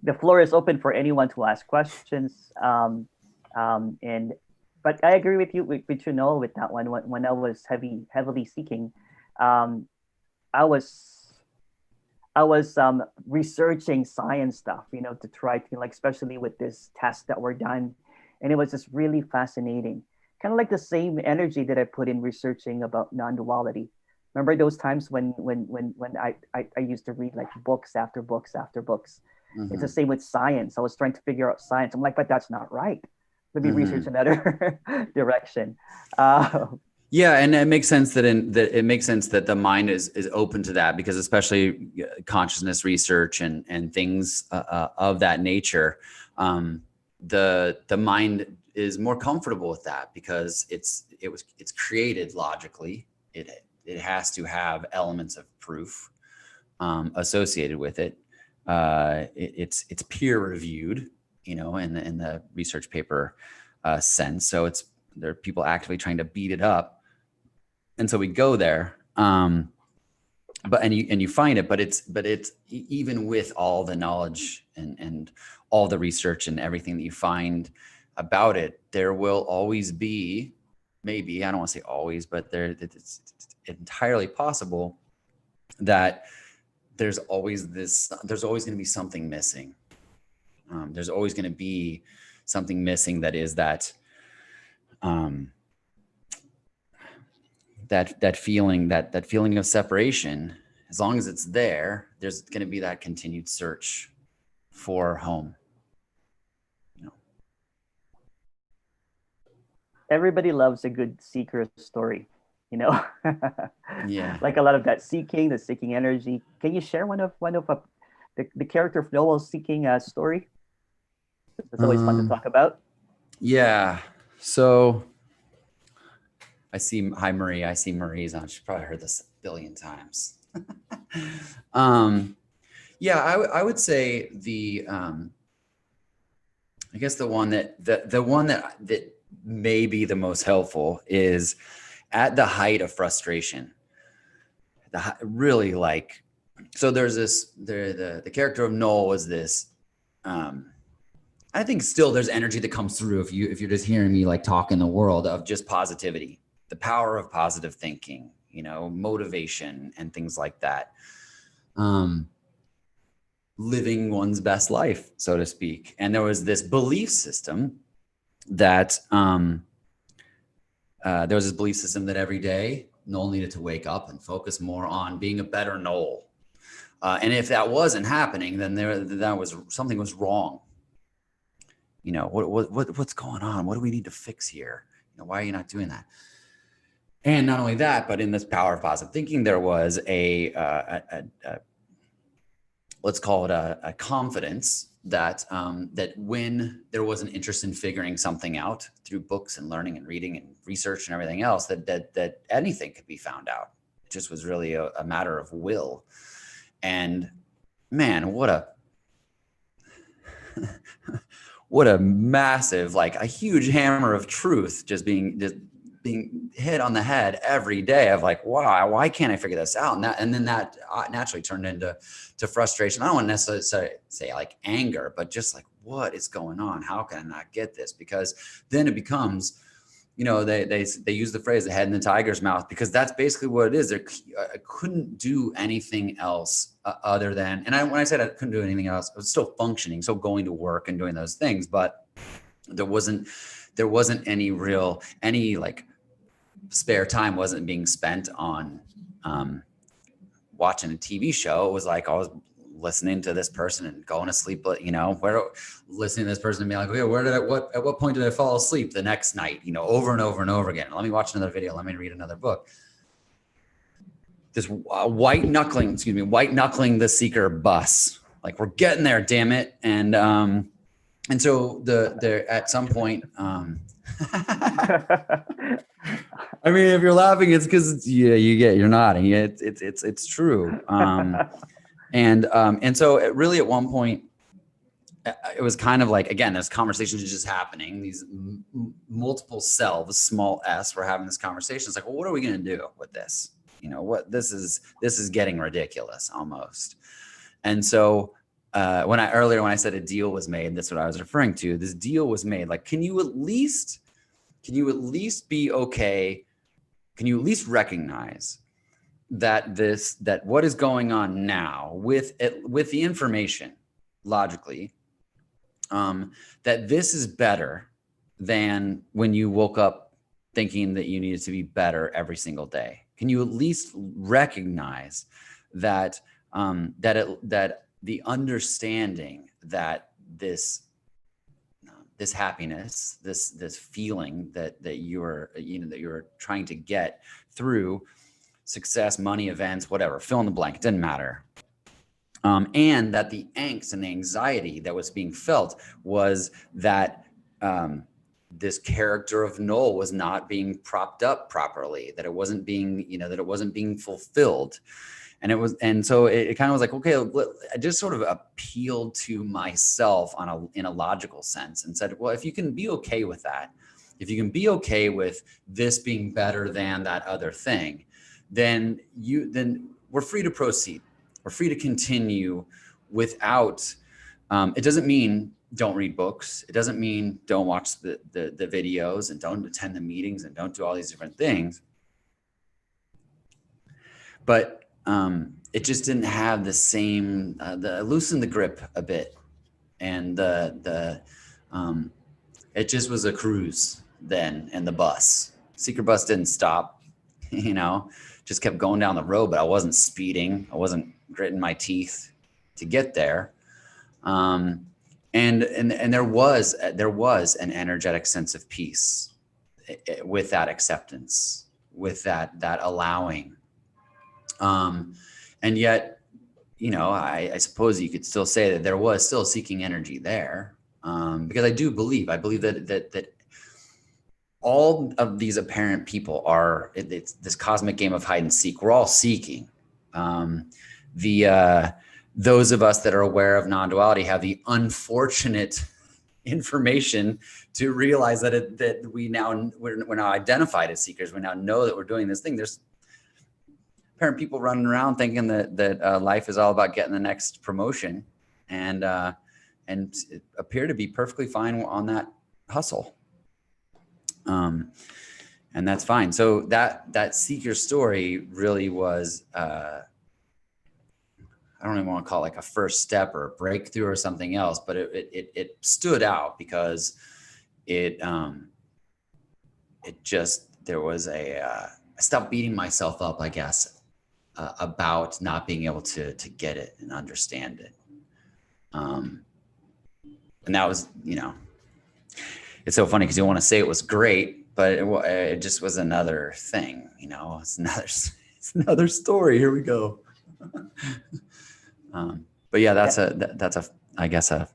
the floor is open for anyone to ask questions. But I agree with you, Noel, with that one. When I was heavily seeking, I was researching science stuff, to try to, like, especially with this tests that were done, and it was just really fascinating. Kind of like the same energy that I put in researching about non-duality. Remember those times when I used to read like books after books after books. Mm-hmm. It's the same with science. I was trying to figure out science. I'm like, but that's not right. Let me research another direction. Yeah, and it makes sense that the mind is open to that, because especially consciousness research and things of that nature, the mind is more comfortable with that, because it's created logically. It has to have elements of proof associated with it. It's peer reviewed, in the research paper sense. So there are people actively trying to beat it up, and so we go there. But you find it, but it's even with all the knowledge and all the research and everything that you find about it, there will always be, maybe, I don't want to say always, but it's entirely possible that there's always going to be something missing. There's always going to be something missing, that is that feeling of separation. As long as it's there, there's going to be that continued search for home. Everybody loves a good seeker story, Yeah. Like a lot of that the seeking energy. Can you share one of the character of Noel's seeking story? It's always fun to talk about. Yeah. So hi Marie. I see Marie's on. She's probably heard this a billion times. Yeah, I would say I guess the one that may be the most helpful is at the height of frustration. Really, like, so there's this, the character of Noel was this, I think still there's energy that comes through if you're just hearing me like talk in the world of just positivity, the power of positive thinking, motivation and things like that. living one's best life, so to speak. And there was this belief system that every day Noel needed to wake up and focus more on being a better Noel. And if that wasn't happening, then something was wrong. You know, what's going on? What do we need to fix here? You know, why are you not doing that? And not only that, but in this power of positive thinking, there was let's call it a confidence that that when there was an interest in figuring something out through books and learning and reading and research and everything else, that anything could be found out. It just was really a matter of will. And man, what a massive, like a huge hammer of truth just being hit on the head every day of like, wow, why can't I figure this out? And then that naturally turned into frustration. I don't want to necessarily say like anger, but just like, what is going on? How can I not get this? Because then it becomes, you know, they use the phrase the head in the tiger's mouth, because that's basically what it is. I couldn't do anything else other than, and when I said I couldn't do anything else, I was still functioning, still going to work and doing those things, but there wasn't any like spare time wasn't being spent on watching a TV show. It was like I was listening to this person and going to sleep, but you know, listening to this person and being like, okay, at what point did I fall asleep the next night? You know, over and over and over again. Let me watch another video. Let me read another book. This white knuckling the seeker bus. Like, we're getting there, damn it. And so there at some point, I mean, if you're laughing, it's because you're nodding. It's true. And so really at one point, it was kind of like, again, this conversation is just happening. These multiple selves, small s, were having this conversation. It's like, well, what are we going to do with this? You know, what this is getting ridiculous almost. And so when I said a deal was made, that's what I was referring to. This deal was made. Like, can you at least be okay? Can you at least recognize that what is going on now with the information logically, that this is better than when you woke up thinking that you needed to be better every single day? Can you at least recognize that that the understanding that this happiness, this feeling that you're trying to get through success, money, events, whatever, fill in the blank, it didn't matter. And that the angst and the anxiety that was being felt was that this character of Noel was not being propped up properly, that it wasn't being fulfilled. And so it kind of was like, okay, I just sort of appealed to myself in a logical sense and said, well, if you can be okay with that, if you can be okay with this being better than that other thing, then we're free to proceed. We're free to continue without, it doesn't mean don't read books. It doesn't mean don't watch the videos and don't attend the meetings and don't do all these different things. But it just didn't have the same, loosen the grip a bit. And it just was a cruise then, and the bus. Seeker bus didn't stop, just kept going down the road, but I wasn't speeding. I wasn't gritting my teeth to get there. And there was an energetic sense of peace with that acceptance, with that allowing. And yet, I suppose you could still say that there was still seeking energy there, because I believe that all of these apparent people it's this cosmic game of hide and seek. We're all seeking. Those of us that are aware of non-duality have the unfortunate information to realize that we're now identified as seekers. We now know that we're doing this thing. There's apparent people running around thinking that life is all about getting the next promotion, and appear to be perfectly fine on that hustle. And that's fine. So that seeker story really was, how I don't even want to call it like a first step or a breakthrough or something else, but it stood out because it just, there was I stopped beating myself up, I guess, about not being able to get it and understand it. And that was, it's so funny because you want to say it was great, but it just was another thing, it's another story. Here we go. But yeah, that's I guess an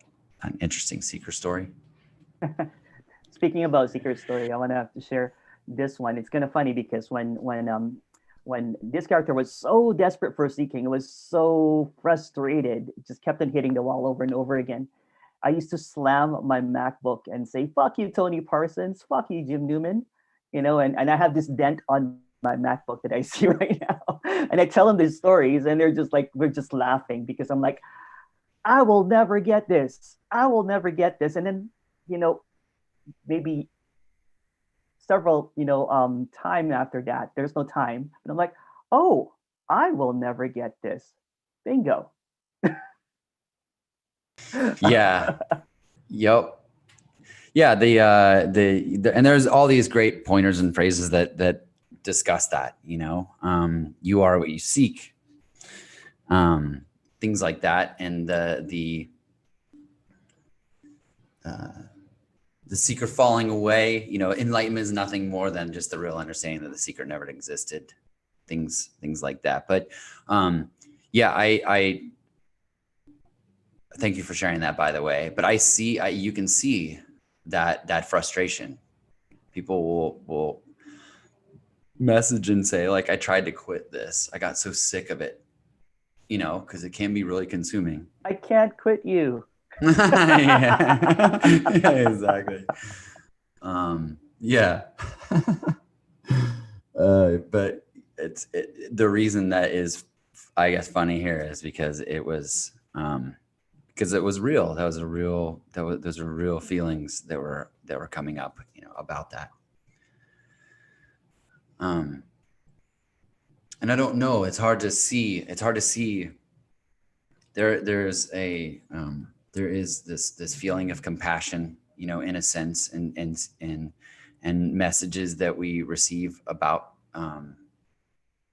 interesting seeker story. Speaking about secret story, I want to share this one. It's kind of funny because when this character was so desperate for seeking, it was so frustrated, it just kept on hitting the wall over and over again. I used to slam my MacBook and say, "Fuck you, Tony Parsons. Fuck you, Jim Newman." And I have this dent on my MacBook that I see right now. And I tell them these stories, and they're just like, we're just laughing because I'm like, I will never get this. I will never get this. And then, maybe several, time after that, there's no time. And I'm like, oh, I will never get this. Bingo. Yeah. Yep. Yeah. The and there's all these great pointers and phrases that discuss that, you are what you seek, things like that. And the seeker falling away, enlightenment is nothing more than just the real understanding that the seeker never existed, things like that. But yeah, I thank you for sharing that, by the way. But you can see that frustration. People will message and say, like, I tried to quit this. I got so sick of it, because it can be really consuming. I can't quit you. Yeah. Yeah, exactly. Yeah. But the reason that is, I guess, funny here is because it was real. Those are real feelings that were coming up, about that. And I don't know, it's hard to see. There is this feeling of compassion, in a sense, and messages that we receive about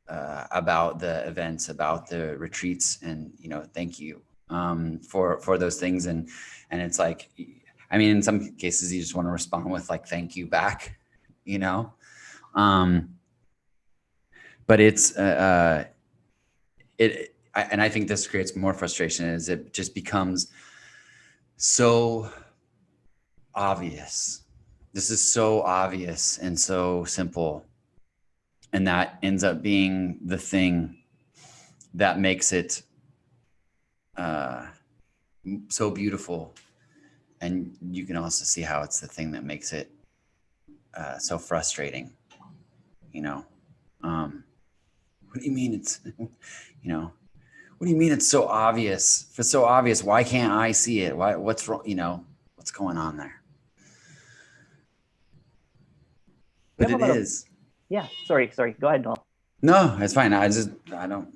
the events, about the retreats, and thank you for those things. And it's like, I mean, in some cases you just want to respond with like, thank you back, but it's and I think this creates more frustration as it just becomes so obvious. This is so obvious and so simple. And that ends up being the thing that makes it so beautiful. And you can also see how it's the thing that makes it so frustrating. What do you mean it's, what do you mean it's so obvious? If it's so obvious, why can't I see it? What's wrong? What's going on there? But it is. Yeah. Sorry. Go ahead, Noel. No, it's fine. I don't.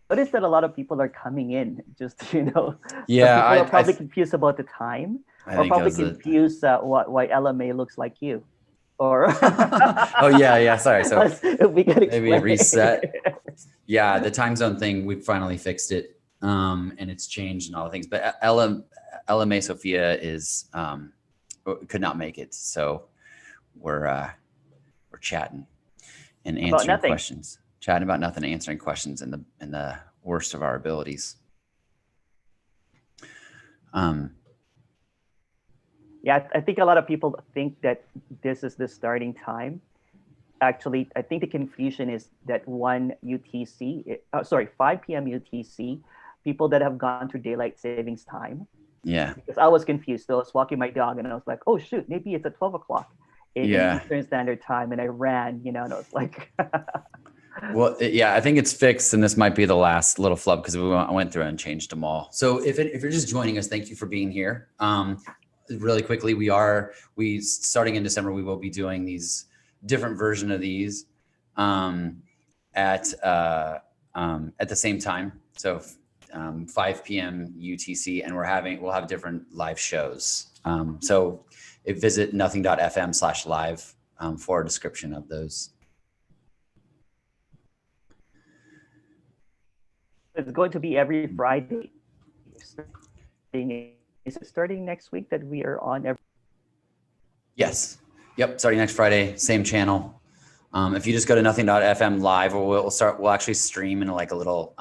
Notice that a lot of people are coming in just, Yeah. Some people are probably confused about the time, or probably confused why LMA looks like you. Or oh yeah. Sorry. So we can maybe reset. Yeah, the time zone thing, we finally fixed it, and it's changed and all the things. But LMA Sophia could not make it, so we're chatting and answering questions, chatting about nothing, answering questions in the worst of our abilities. Yeah, I think a lot of people think that this is the starting time. Actually, I think the confusion is that 5 p.m. UTC, people that have gone through daylight savings time. Yeah. Because I was confused. So I was walking my dog and I was like, oh, shoot, maybe it's at 12 o'clock in Eastern Standard Time. And I ran, and I was like. Well, yeah, I think it's fixed, and this might be the last little flub because I went through and changed them all. So if you're just joining us, thank you for being here. Really quickly, we starting in December, we will be doing these different version of these at the same time. So 5 p.m. UTC, and we'll have different live shows. So visit nothing.fm/live for a description of those. It's going to be every Friday. Is it starting next week that we are on every? Yes. Yep. Starting next Friday, same channel. If you just go to nothing.fm live, we'll actually stream in like a little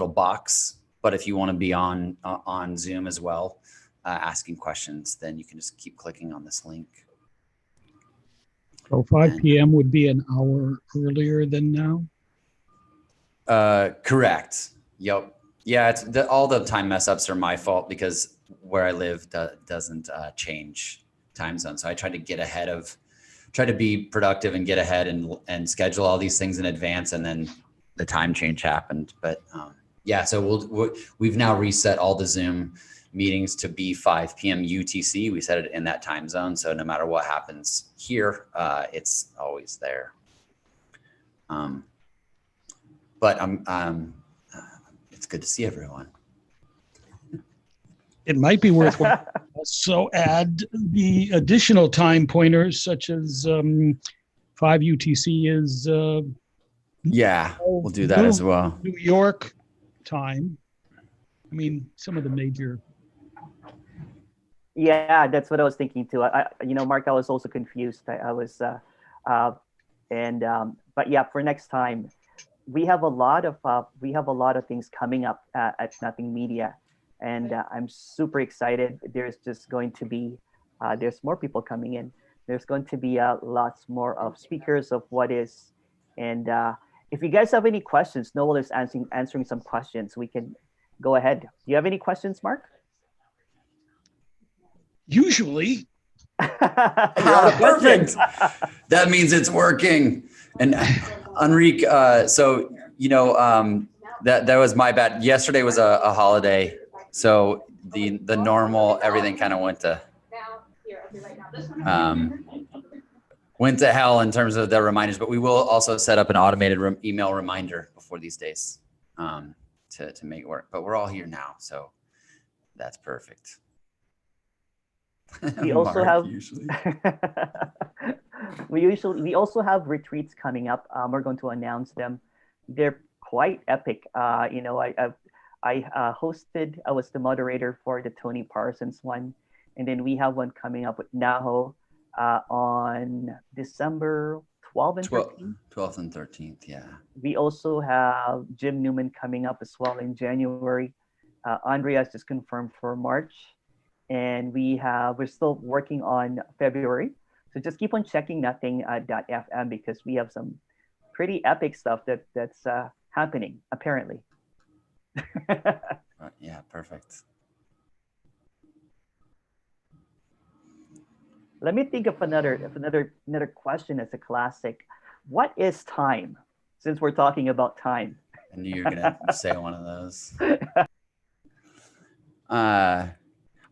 box. But if you want to be on Zoom as well, asking questions, then you can just keep clicking on this link. So 5 p.m. would be an hour earlier than now? Correct. Yep. Yeah, all the time mess ups are my fault because where I live doesn't change time zone. So I try to be productive and get ahead and schedule all these things in advance, and then the time change happened. But yeah, so we've now reset all the Zoom meetings to be 5 p.m. UTC. We set it in that time zone, so no matter what happens here, it's always there. But it's good to see everyone. It might be worthwhile also add the additional time pointers, such as 5 UTC is yeah, we'll do that as well. New York time. I mean, some of the major. Yeah, that's what I was thinking too. Mark, I was also confused. But yeah, for next time, we have a lot of things coming up at Nothing Media, and I'm super excited. There's just going to be there's more people coming in. There's going to be lots more of speakers of what is, and if you guys have any questions, Noel is answering some questions. We can go ahead. Do you have any questions, Mark? Usually. Perfect. That means it's working. And Enrique, so that was my bad. Yesterday was a holiday, so the normal everything kind of went to hell in terms of the reminders. But we will also set up an automated email reminder before these days to make it work. But we're all here now, so that's perfect. We also have we also have retreats coming up. We're going to announce them. They're quite epic. I hosted. I was the moderator for the Tony Parsons one, and then we have one coming up with Naho on December 12th and 13th. 12th and 13th, yeah. We also have Jim Newman coming up as well in January. Andrea's just confirmed for March. And we're still working on February. So just keep on checking nothing.fm because we have some pretty epic stuff that's happening, apparently. Yeah, perfect. Let me think of another question as a classic. What is time? Since we're talking about time. I knew you were gonna say one of those.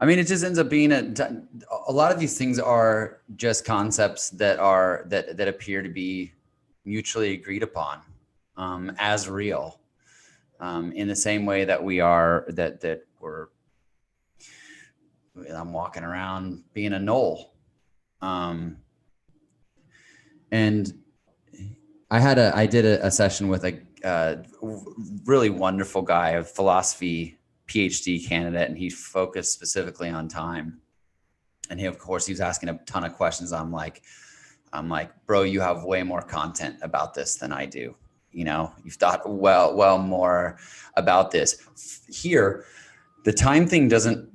I mean, it just ends up being a lot of these things are just concepts that appear to be mutually agreed upon as real, in the same way that I'm walking around being a Noel, and I did a session with a really wonderful guy, a philosophy PhD candidate, and he focused specifically on time. And he was asking a ton of questions. I'm like, bro, you have way more content about this than I do. You've thought well more about this. Here, the time thing doesn't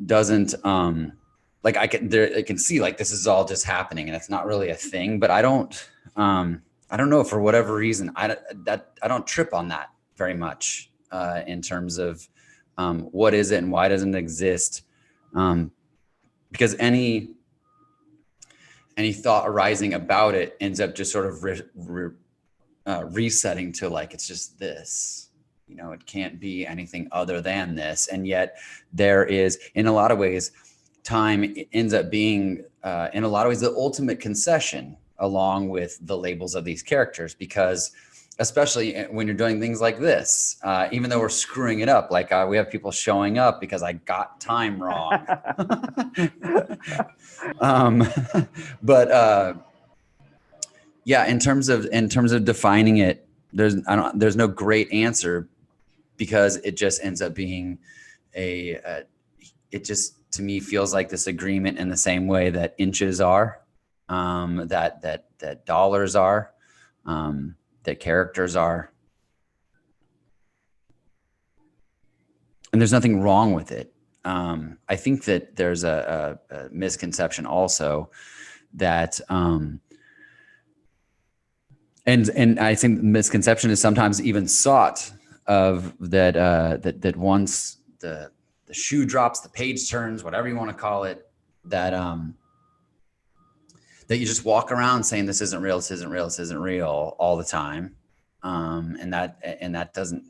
like I can see like this is all just happening and it's not really a thing. But I don't know, for whatever reason, I don't trip on that very much in terms of what is it and why doesn't it exist? Because any thought arising about it ends up just sort of resetting to like, it's just this, it can't be anything other than this. And yet there is, in a lot of ways, time ends up being, in a lot of ways, the ultimate concession along with the labels of these characters, because especially when you're doing things like this, even though we're screwing it up, like we have people showing up because I got time wrong. But yeah, in terms of defining it, there's no great answer, because it just ends up being it just, to me, feels like this agreement in the same way that inches are, that dollars are, that characters are. And there's nothing wrong with it. I think that there's a misconception also that, and I think misconception is sometimes even sought of that once the shoe drops, the page turns, whatever you want to call it, that that you just walk around saying this isn't real, this isn't real, this isn't real all the time, and that doesn't.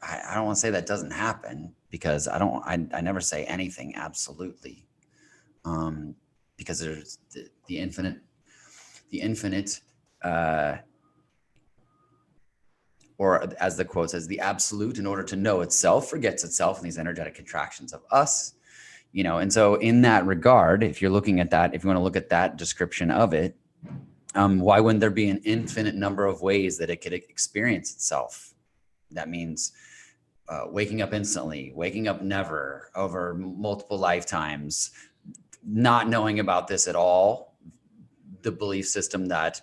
I don't want to say that doesn't happen, because I never say anything absolutely, because there's the infinite, or as the quote says, the absolute, in order to know itself, forgets itself in these energetic contractions of us, and so in that regard, if you're looking at that, if you want to look at that description of it, why wouldn't there be an infinite number of ways that it could experience itself? That means waking up instantly, waking up never, over multiple lifetimes, not knowing about this at all, the belief system that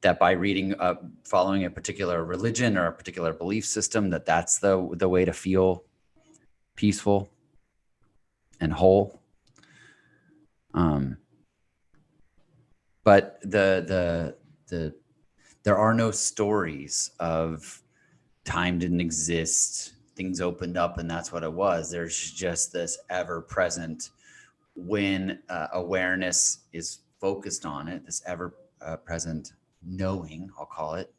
that by reading, following a particular religion or a particular belief system, that's the way to feel peaceful and whole. But there are no stories of time didn't exist, things opened up, and that's what it was. There's just this ever-present, when awareness is focused on it, this ever-present knowing, I'll call it,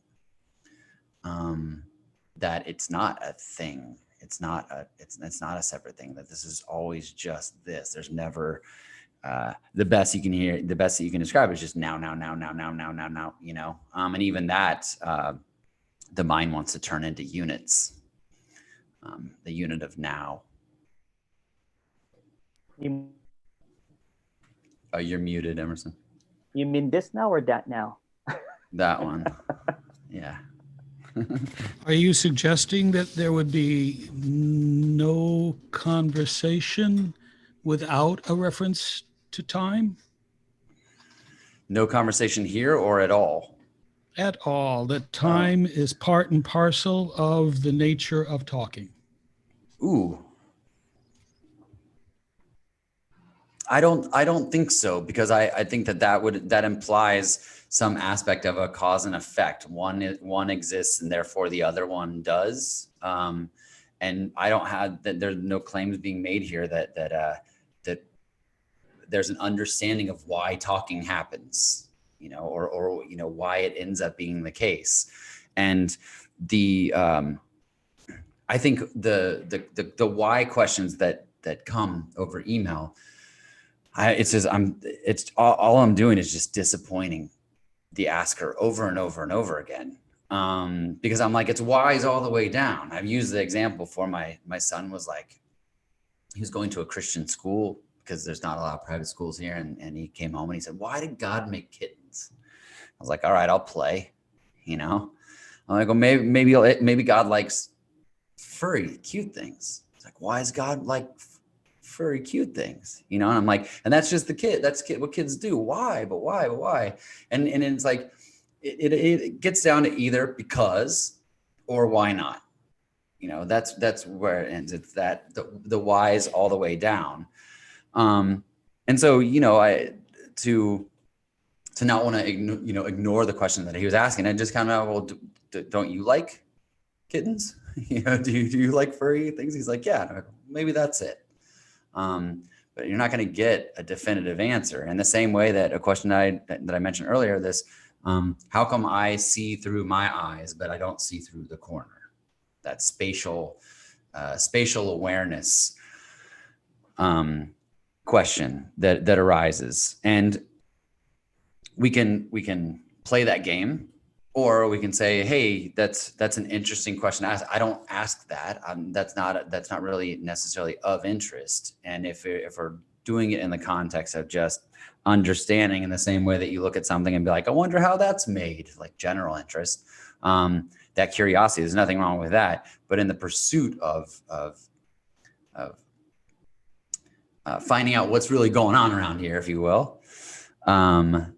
that it's not a thing. It's not a separate thing, that this is always just this. There's never the best you can hear, the best that you can describe is just now, and even that, the mind wants to turn into units, the unit of now. Oh, you're muted, Emerson. You mean this now or that now? That one. Yeah. Are you suggesting that there would be no conversation without a reference to time? No conversation here or at all? At all. That time is part and parcel of the nature of talking. Ooh. I don't think so, because I think that implies some aspect of a cause and effect. One exists and therefore the other one does. And I don't have that. There's no claims being made here that there's an understanding of why talking happens, or why it ends up being the case. And I think the why questions that come over email, it's all I'm doing is just disappointing the asker over and over and over again. Because I'm like, it's whys all the way down. I've used the example before. My son was like, he was going to a Christian school because there's not a lot of private schools here. And he came home and he said, why did God make kittens? I was like, all right, I'll play, I'm like, well, maybe God likes furry, cute things. It's like, why is God like furry, cute things? And I'm like, and that's just the kid. That's what kids do. Why? But why? And it's like, it gets down to either because or why not. That's where it ends. It's that the whys all the way down. And so, to not want to ignore the question that he was asking, I just kind of, well, don't you like kittens? Do you like furry things? He's like, yeah, maybe that's it. But you're not going to get a definitive answer. In the same way that a question that I mentioned earlier, this, how come I see through my eyes, but I don't see through the corner? That spatial awareness question that arises. And we can play that game, or we can say, hey, that's an interesting question to ask. I don't ask that. That's not really necessarily of interest. And if we're doing it in the context of just understanding, in the same way that you look at something and be like, I wonder how that's made, like general interest, that curiosity, there's nothing wrong with that. But in the pursuit of finding out what's really going on around here, if you will, then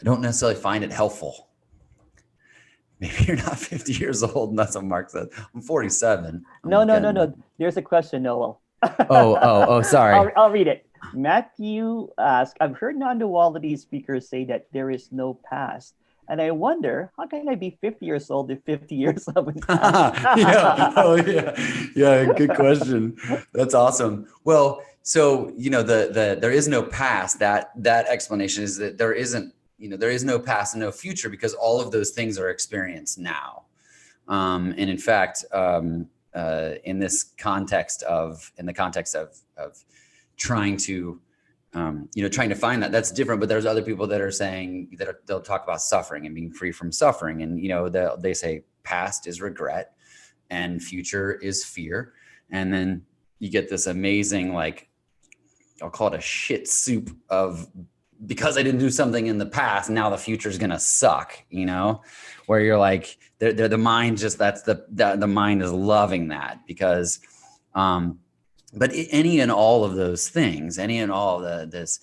I don't necessarily find it helpful. Maybe you're not 50 years old, and that's what Mark said. I'm 47. No. There's a question, Noel. Sorry. I'll read it. Matthew asked, I've heard non-duality speakers say that there is no past. And I wonder, how can I be 50 years old if 50 years haven't passed? Yeah, good question. That's awesome. Well, so, there is no past. That explanation is that there is no past and no future, because all of those things are experienced now. And in fact, in the context of trying to find that's different. But there's other people that are saying they'll talk about suffering and being free from suffering. And, they say past is regret and future is fear. And then you get this amazing, like, I'll call it a shit soup of, because I didn't do something in the past, now the future is going to suck, where you're like, the mind just, the mind is loving that, because, but any and all of those things, any and all of this,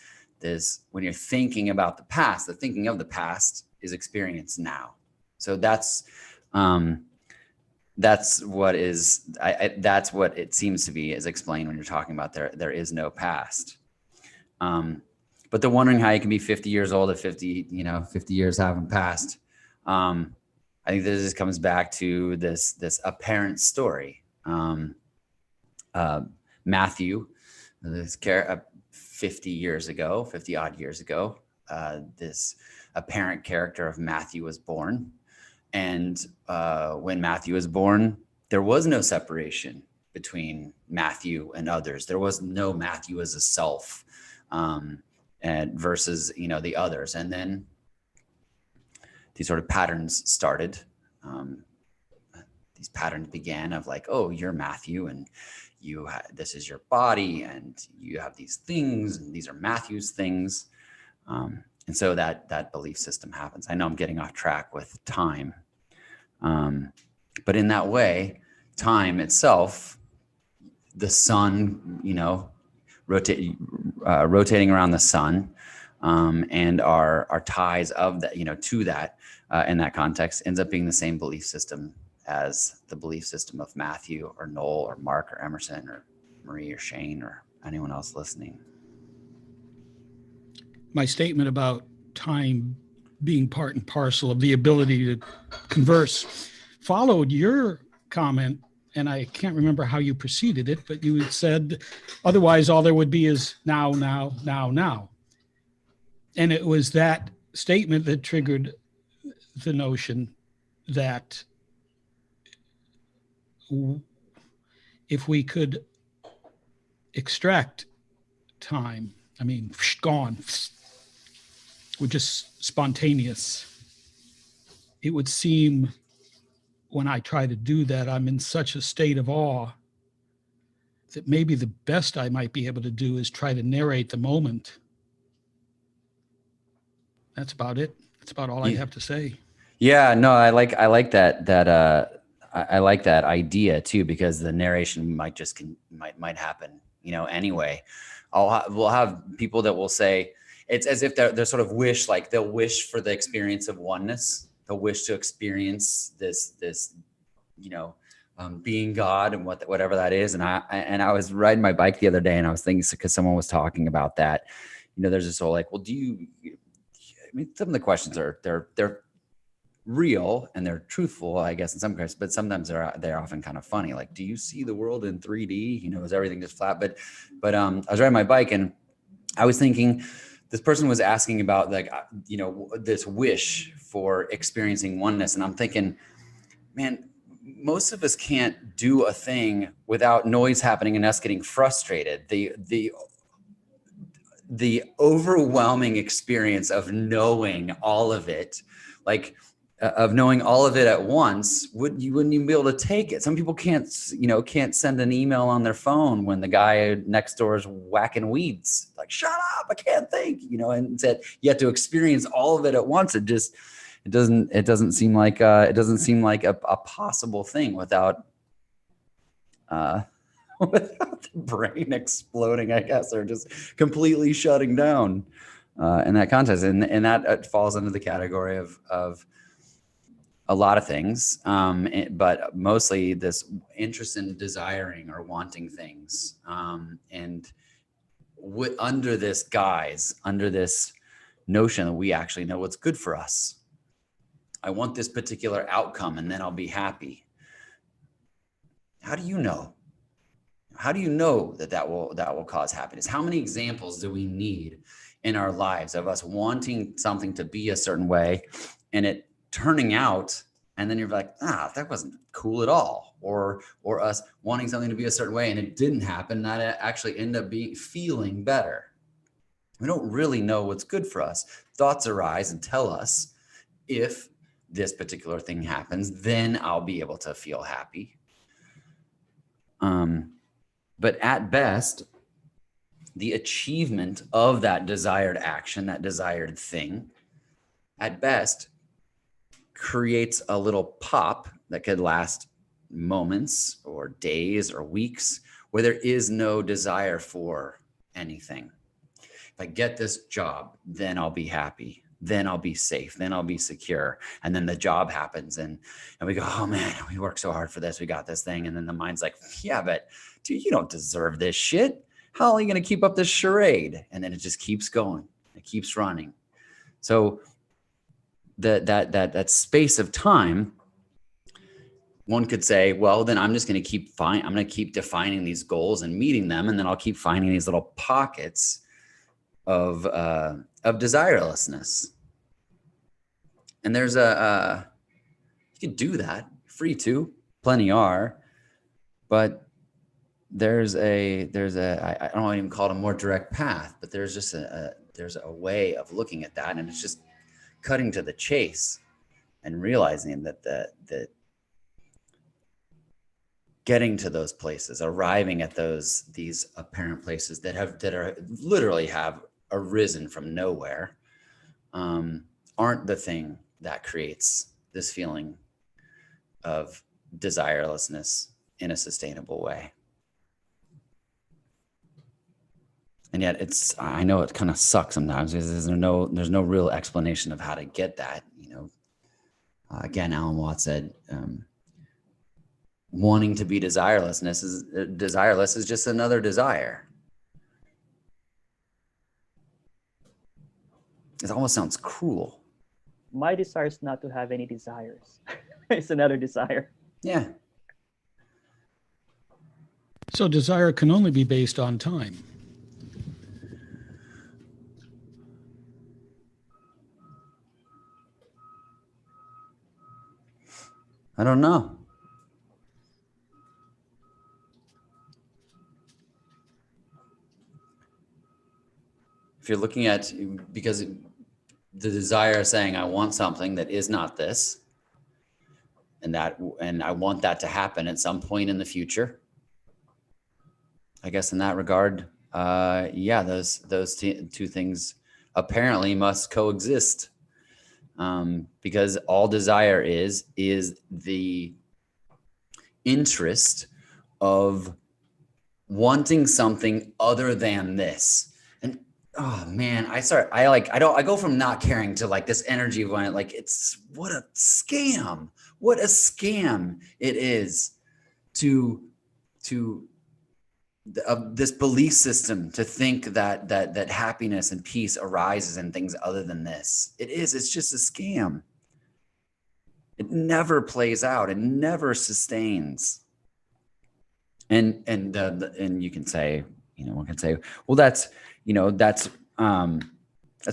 when you're thinking about the past, the thinking of the past is experienced now. So that's what it seems to be, is explained when you're talking about there is no past. But they're wondering how you can be 50 years old if 50 years haven't passed. I think this just comes back to this apparent story. Matthew, 50 odd years ago, this apparent character of Matthew was born. And when Matthew was born, there was no separation between Matthew and others. There was no Matthew as a self, and versus, the others. And then these sort of patterns started. These patterns began of like, oh, you're Matthew, and this is your body, and you have these things, and these are Matthew's things. And so that belief system happens. I know I'm getting off track with time. But in that way, time itself, the sun, rotating around the sun, and our ties of that, to that, in that context, ends up being the same belief system as the belief system of Matthew or Noel or Mark or Emerson or Marie or Shane or anyone else listening. My statement about time being part and parcel of the ability to converse followed your comment, and I can't remember how you preceded it, but you had said, otherwise all there would be is now. And it was that statement that triggered the notion that if we could extract time, gone, we're just spontaneous. It would seem, when I try to do that, I'm in such a state of awe that maybe the best I might be able to do is try to narrate the moment. That's about it. That's about all I have to say. Yeah, no, I like that. I like that idea too, because the narration might happen, anyway. We'll have people that will say it's as if they're sort of they'll wish for the experience of oneness. They'll wish to experience this, being God and whatever that is. And I was riding my bike the other day, and I was thinking, because someone was talking about that, there's this whole like, well, some of the questions they're real and they're truthful, I guess, in some cases, but sometimes they're often kind of funny. Like, do you see the world in 3D? Is everything just flat? But I was riding my bike, and I was thinking, this person was asking about this wish for experiencing oneness. And I'm thinking, man, most of us can't do a thing without noise happening and us getting frustrated. the overwhelming experience of knowing all of it, like of knowing all of it at once, you wouldn't even be able to take it. Some people can't send an email on their phone when the guy next door is whacking weeds. Like, shut up, I can't think, and said you have to experience all of it at once. It doesn't seem like a possible thing without without the brain exploding, I guess, or just completely shutting down in that context. And that falls under the category of a lot of things, but mostly this interest in desiring or wanting things. And under this guise, under this notion that we actually know what's good for us. I want this particular outcome and then I'll be happy. How do you know? How do you know that will cause happiness? How many examples do we need in our lives of us wanting something to be a certain way and it turning out, and then you're like, that wasn't cool at all, or us wanting something to be a certain way and it didn't happen, that it actually ended up feeling better. We don't really know what's good for us. Thoughts arise and tell us, if this particular thing happens, then I'll be able to feel happy. But at best, the achievement of that desired action, that desired thing, at best, creates a little pop that could last moments or days or weeks where there is no desire for anything. If I get this job, then I'll be happy. Then I'll be safe. Then I'll be secure. And then the job happens and we go, oh man, we worked so hard for this. We got this thing. And then the mind's like, yeah, but dude, you don't deserve this shit. How are you going to keep up this charade? And then it just keeps going. It keeps running. So that space of time, one could say, well, then I'm just going to I'm going to keep defining these goals and meeting them. And then I'll keep finding these little pockets of desirelessness. And there's you could do that, free to, plenty are, but there's I don't even call it a more direct path, but there's just there's a way of looking at that, and it's just cutting to the chase and realizing that getting to those places, arriving at these apparent places that are literally have arisen from nowhere, aren't the thing that creates this feeling of desirelessness in a sustainable way. And yet I know it kind of sucks sometimes because there's no real explanation of how to get that. Again, Alan Watts said, wanting to be desireless is just another desire. It almost sounds cruel. My desire is not to have any desires. It's another desire. Yeah. So desire can only be based on time. I don't know. If you're looking at, because the desire is saying, I want something that is not this, and I want that to happen at some point in the future. I guess in that regard, those two things apparently must coexist, because all desire is the interest of wanting something other than this. And oh man, I go from not caring to like this energy of when it's what a scam it is to this belief system to think that happiness and peace arises in things other than this. It's just a scam. It never plays out. It never sustains. And you can say, one can say, well, that's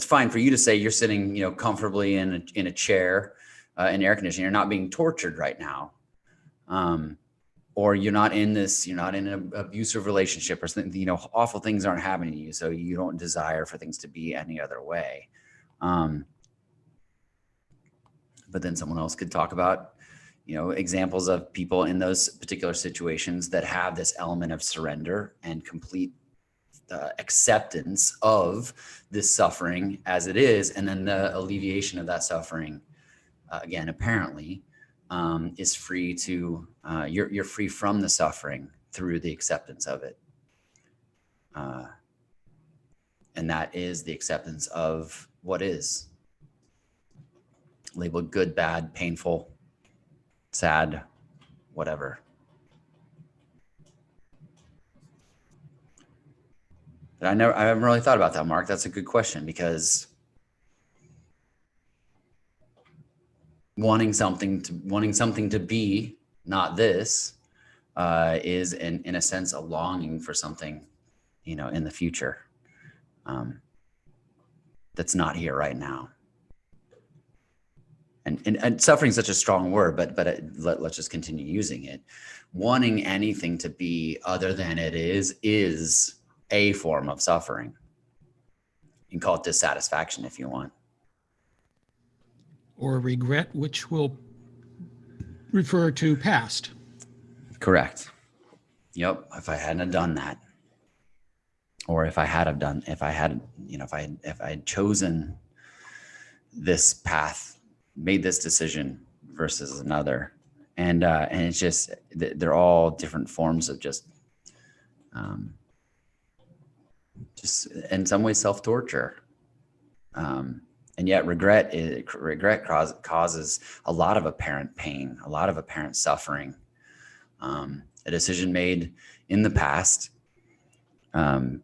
fine for you to say. You're sitting, comfortably in a chair, in air conditioning. You're not being tortured right now. or you're not in an abusive relationship or something, you know, awful things aren't happening to you. So you don't desire for things to be any other way. But then someone else could talk about, you know, examples of people in those particular situations that have this element of surrender and complete acceptance of this suffering as it is. And then the alleviation of that suffering, again, apparently, is free to, you're free from the suffering through the acceptance of it. And that is the acceptance of what is labeled good, bad, painful, sad, whatever. But I haven't really thought about that, Mark. That's a good question, because wanting something to be not this is in a sense a longing for something, you know, in the future that's not here right now. And suffering is such a strong word, but let's just continue using it. Wanting anything to be other than it is a form of suffering. You can call it dissatisfaction if you want. Or regret, which will refer to past. Correct. Yep. If I hadn't have done that, or if I had chosen this path, made this decision versus another, and it's just they're all different forms of just in some ways self-torture. And yet regret causes a lot of apparent pain, a lot of apparent suffering. A decision made in the past, that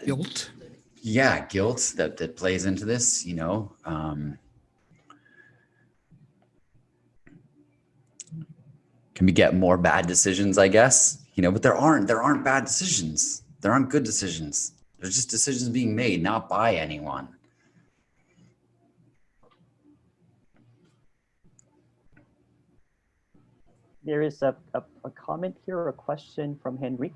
Guilt. Yeah, guilt that plays into this, you know. Can we get more bad decisions, I guess, you know, but there aren't bad decisions. There aren't good decisions. There's just decisions being made, not by anyone. There is a comment here, a question from Henrik.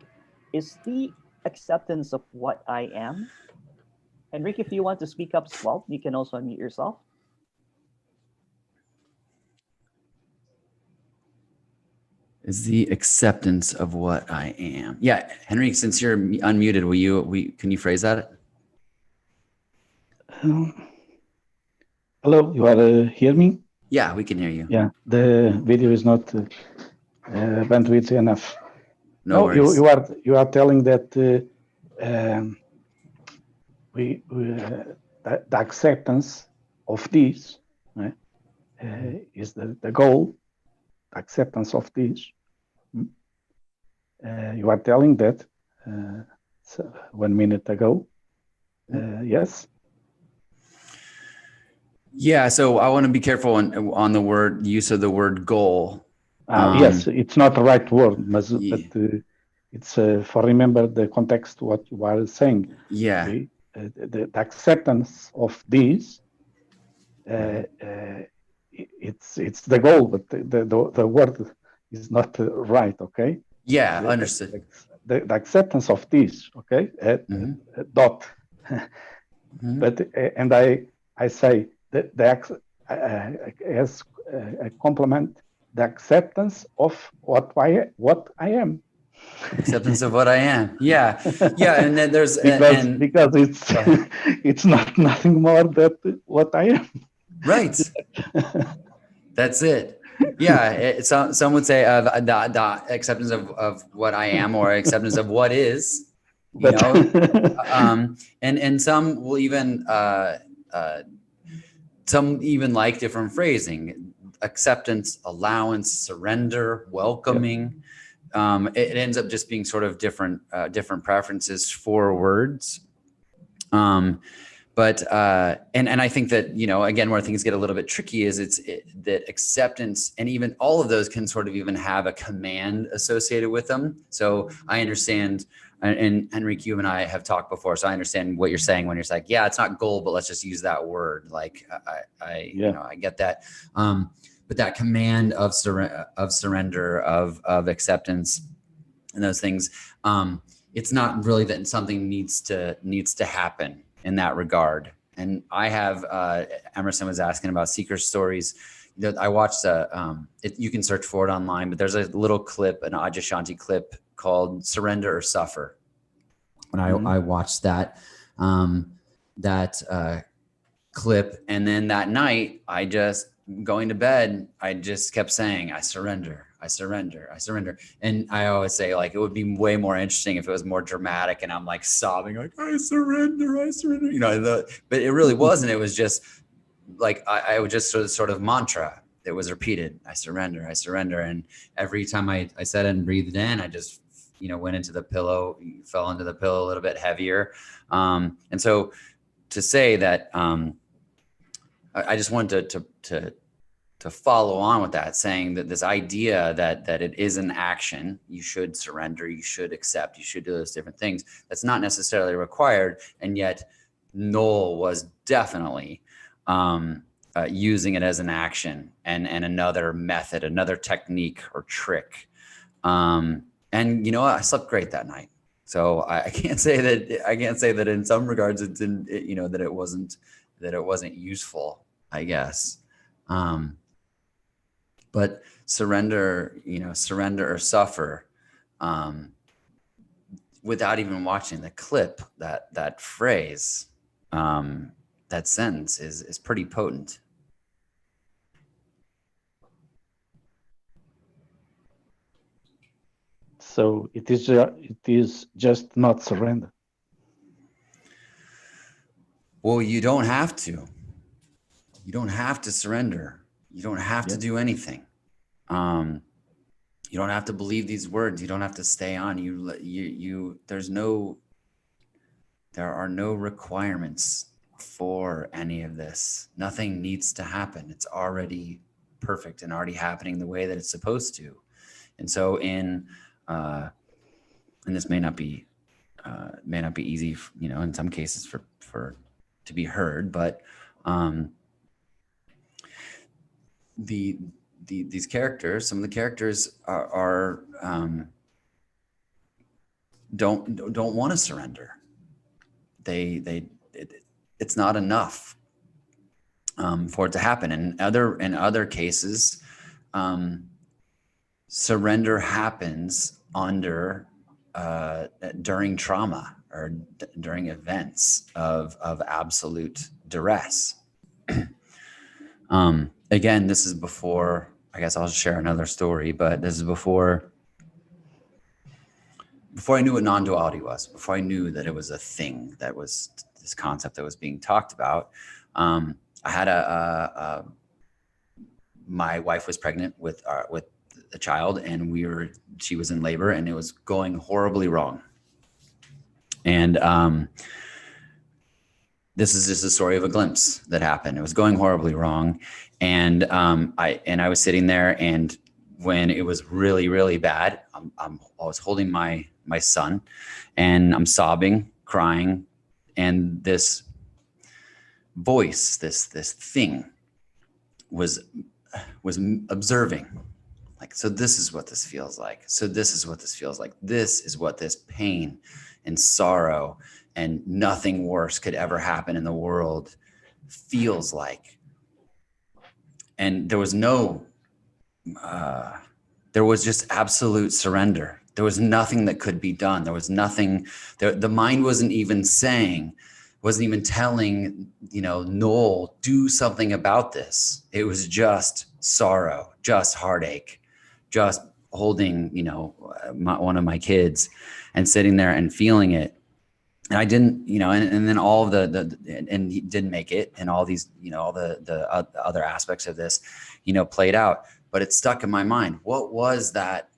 Is the acceptance of what I am? Henrik, if you want to speak up as well, you can also unmute yourself. Is the acceptance of what I am. Yeah, Henrik, since you're unmuted, can you phrase that? Hello, you are hear me? Yeah, we can hear you. Yeah, the video is not bandwidth enough. No worries. You are telling that the acceptance of this is the goal. Acceptance of this. You are telling that 1 minute ago. Yes. Yeah, so I want to be careful on the use of the word goal. Yes, it's not the right word, but it's for remember the context what you are saying. Yeah. Okay? The acceptance of this, it's the goal, but the word is not right. Okay. Yeah, understood. The acceptance of this. Okay. Dot. But and I say that as a complement, the acceptance of what I am. Acceptance of what I am. Yeah, yeah, and then there's because it's not nothing more than what I am. Right. That's it. Yeah, some would say the acceptance of what I am, or acceptance of what is. You know, and some will even like different phrasing: acceptance, allowance, surrender, welcoming. It ends up just being sort of different preferences for words. But I think that, you know, again, where things get a little bit tricky is that acceptance, and even all of those can sort of even have a command associated with them. So I understand, and Henrik, you and I have talked before, so I understand what you're saying when you're like, yeah, it's not goal, but let's just use that word. Like you know, I get that. But that command of surrender, of acceptance, and those things, it's not really that something needs to happen in that regard. And I have, Emerson was asking about seeker stories. I watched you can search for it online, but there's a little clip, an Adyashanti clip called "Surrender or Suffer." When I watched that clip, and then that night, going to bed, I just kept saying, I surrender, I surrender, I surrender. And I always say, like, it would be way more interesting if it was more dramatic and I'm like sobbing, like, I surrender, I surrender, but it really wasn't. It was just like, I would just sort of mantra that was repeated. I surrender, I surrender. And every time I said it and breathed in, I just, went into the pillow, fell into the pillow a little bit heavier. And so to say that, I just wanted to follow on with that, saying that this idea that it is an action, you should surrender, you should accept, you should do those different things. That's not necessarily required. And yet Noel was definitely using it as an action and another method, another technique or trick. And I slept great that night. So I can't say that in some regards that it wasn't useful, I guess. But surrender or suffer, without even watching the clip, that phrase, that sentence is pretty potent. So it is just not surrender. Well, you don't have to. You don't have to surrender. You don't have to do anything. You don't have to believe these words. You don't have to stay on. There are no requirements for any of this. Nothing needs to happen. It's already perfect and already happening the way that it's supposed to. And so and this may not be easy, in some cases for to be heard, but these characters, some of the characters are don't want to surrender. It's not enough for it to happen. In other cases, surrender happens during trauma or during events of absolute duress. Again, this is before, I guess I'll share another story, but this is before I knew what non-duality was, before I knew that it was a thing, that was this concept that was being talked about. I had my wife was pregnant with a child, and she was in labor, and it was going horribly wrong. And this is just a story of a glimpse that happened. It was going horribly wrong. And I was sitting there, and when it was really, really bad, I was holding my son, and I'm sobbing, crying, and this voice, this thing was observing. Like, so this is what this feels like. So this is what this feels like. This is what this pain and sorrow and nothing worse could ever happen in the world feels like. And there was just absolute surrender. There was nothing that could be done. There was nothing, the mind wasn't even telling, Noel, do something about this. It was just sorrow, just heartache, just holding, one of my kids and sitting there and feeling it. And I didn't, and then all of and he didn't make it, and all these, all the other aspects of this, played out, but it stuck in my mind. What was that?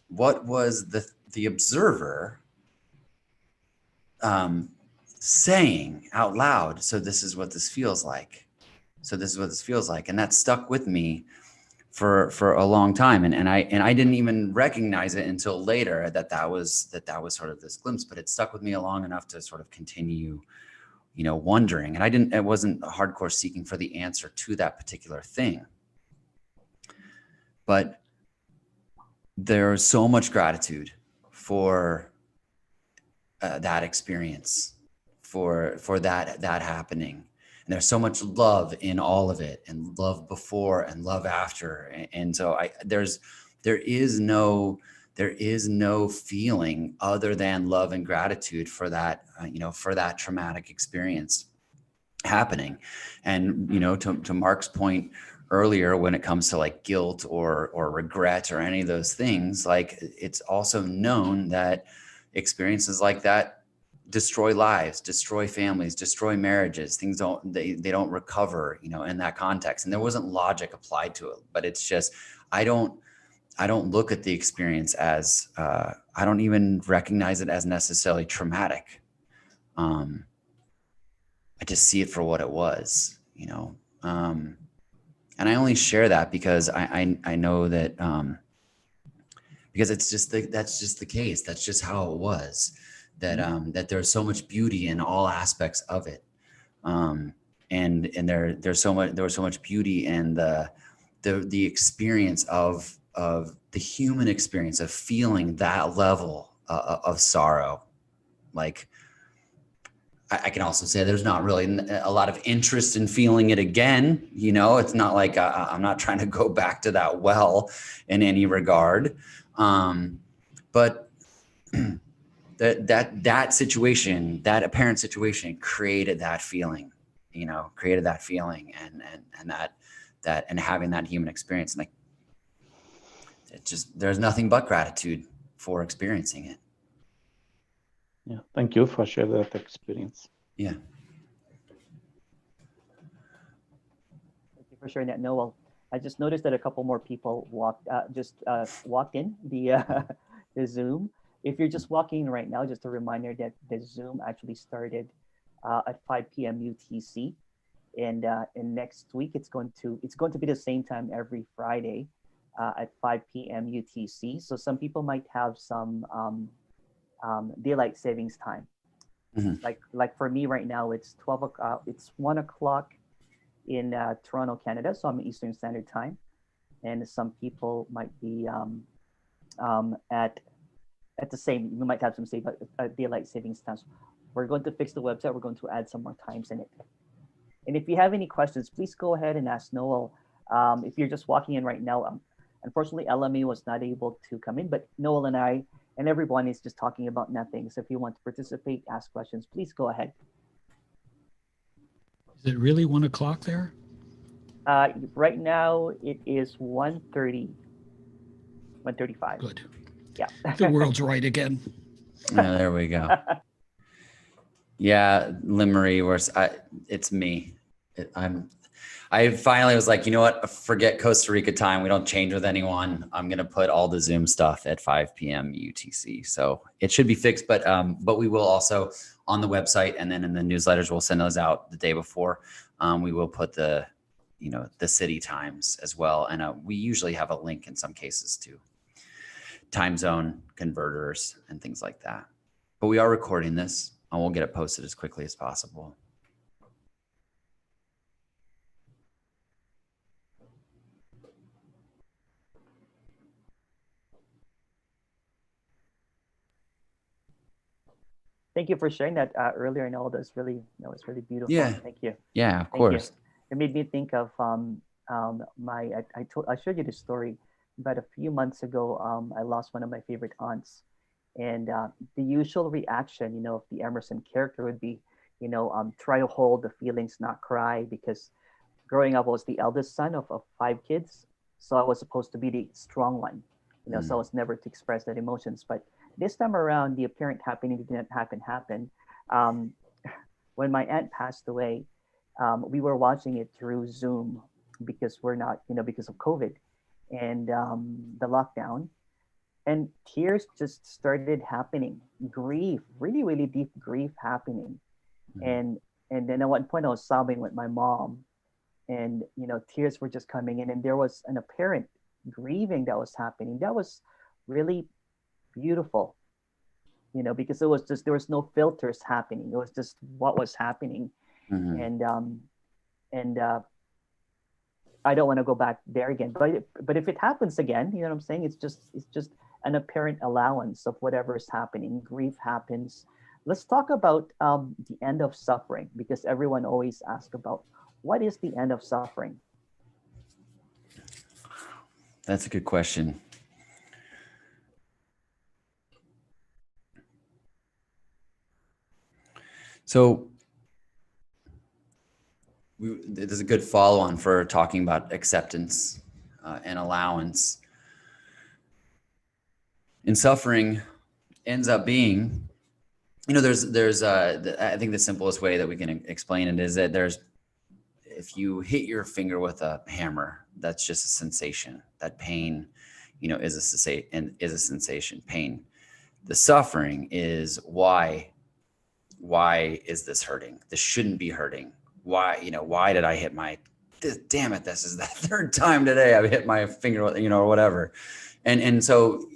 What was the observer saying out loud? So this is what this feels like. So this is what this feels like. And that stuck with me for a long time. And I didn't even recognize it until later that was sort of this glimpse, but it stuck with me long enough to sort of continue, wondering. And it wasn't hardcore seeking for the answer to that particular thing. but there's so much gratitude for that experience, for that happening. And there's so much love in all of it, and love before and love after. And so there is no feeling other than love and gratitude for that, for that traumatic experience happening. And, to Mark's point earlier, when it comes to like guilt or regret or any of those things, like it's also known that experiences like that destroy lives, destroy families, destroy marriages. Things they don't recover, in that context. And there wasn't logic applied to it, but it's just, I don't look at the experience as, I don't even recognize it as necessarily traumatic. I just see it for what it was, and I only share that because I know that, because that's just the case. That's just how it was, that there's so much beauty in all aspects of it. And there was so much beauty in the experience of the human experience of feeling that level of sorrow. Like, I can also say there's not really a lot of interest in feeling it again. It's not like I'm not trying to go back to that well in any regard. But that situation, that apparent situation, created that feeling, and having that human experience. And there's nothing but gratitude for experiencing it. Yeah, thank you for sharing that experience. Yeah. Thank you for sharing that, Noel. I just noticed that a couple more people walked in the Zoom. If you're just walking in right now, just a reminder that the Zoom actually started at 5 p.m. UTC, and next week it's going to be the same time every Friday at 5 p.m. UTC. So some people might have some daylight savings time. Mm-hmm. Like for me right now, it's 12 o'clock. It's 1 o'clock in Toronto, Canada. So I'm Eastern Standard Time, and some people might be at the same. We might have some daylight savings times. We're going to fix the website. We're going to add some more times in it. And if you have any questions, please go ahead and ask Noel. If you're just walking in right now, unfortunately, LME was not able to come in, but Noel and I and everyone is just talking about nothing. So if you want to participate, ask questions, please go ahead. Is it really 1 o'clock there? Right now, it is 1:30, 1:35. Good. Yeah. The world's right again. Yeah, there we go. Yeah, Limery, it's me. I finally was like, you know what? Forget Costa Rica time. We don't change with anyone. I'm gonna put all the Zoom stuff at 5 p.m. UTC. So it should be fixed, but we will also on the website, and then in the newsletters, we'll send those out the day before. We will put the city times as well, and we usually have a link in some cases to time zone converters and things like that. But we are recording this, and we'll get it posted as quickly as possible. Thank you for sharing that earlier, Noel. That's really, it's really beautiful. Yeah. Thank you. Yeah, of course. It made me think of I showed you this story about a few months ago. I lost one of my favorite aunts, and the usual reaction, of the Emerson character would be, try to hold the feelings, not cry, because growing up, I was the eldest son of 5 kids, so I was supposed to be the strong one, so I was never to express that emotions. But this time around, the apparent happening didn't happen. When my aunt passed away, we were watching it through Zoom because we're not, because of COVID and the lockdown. And tears just started happening. Grief, really, really deep grief happening. And then at one point I was sobbing with my mom, and tears were just coming in, and there was an apparent grieving that was happening. That was really beautiful, because it was just, there was no filters happening. It was just what was happening. And I don't want to go back there again. But if it happens again, you know what I'm saying? It's just an apparent allowance of whatever is happening. Grief happens. Let's talk about the end of suffering, because everyone always asks about what is the end of suffering. That's a good question. So there's a good follow-on for talking about acceptance and allowance. And suffering ends up being, there's I think the simplest way that we can explain it is that if you hit your finger with a hammer, that's just a sensation. That pain, is a sensation. Pain. The suffering is why is this hurting? This shouldn't be hurting. Why did I hit damn it, this is the third time today I've hit my finger, or whatever. And so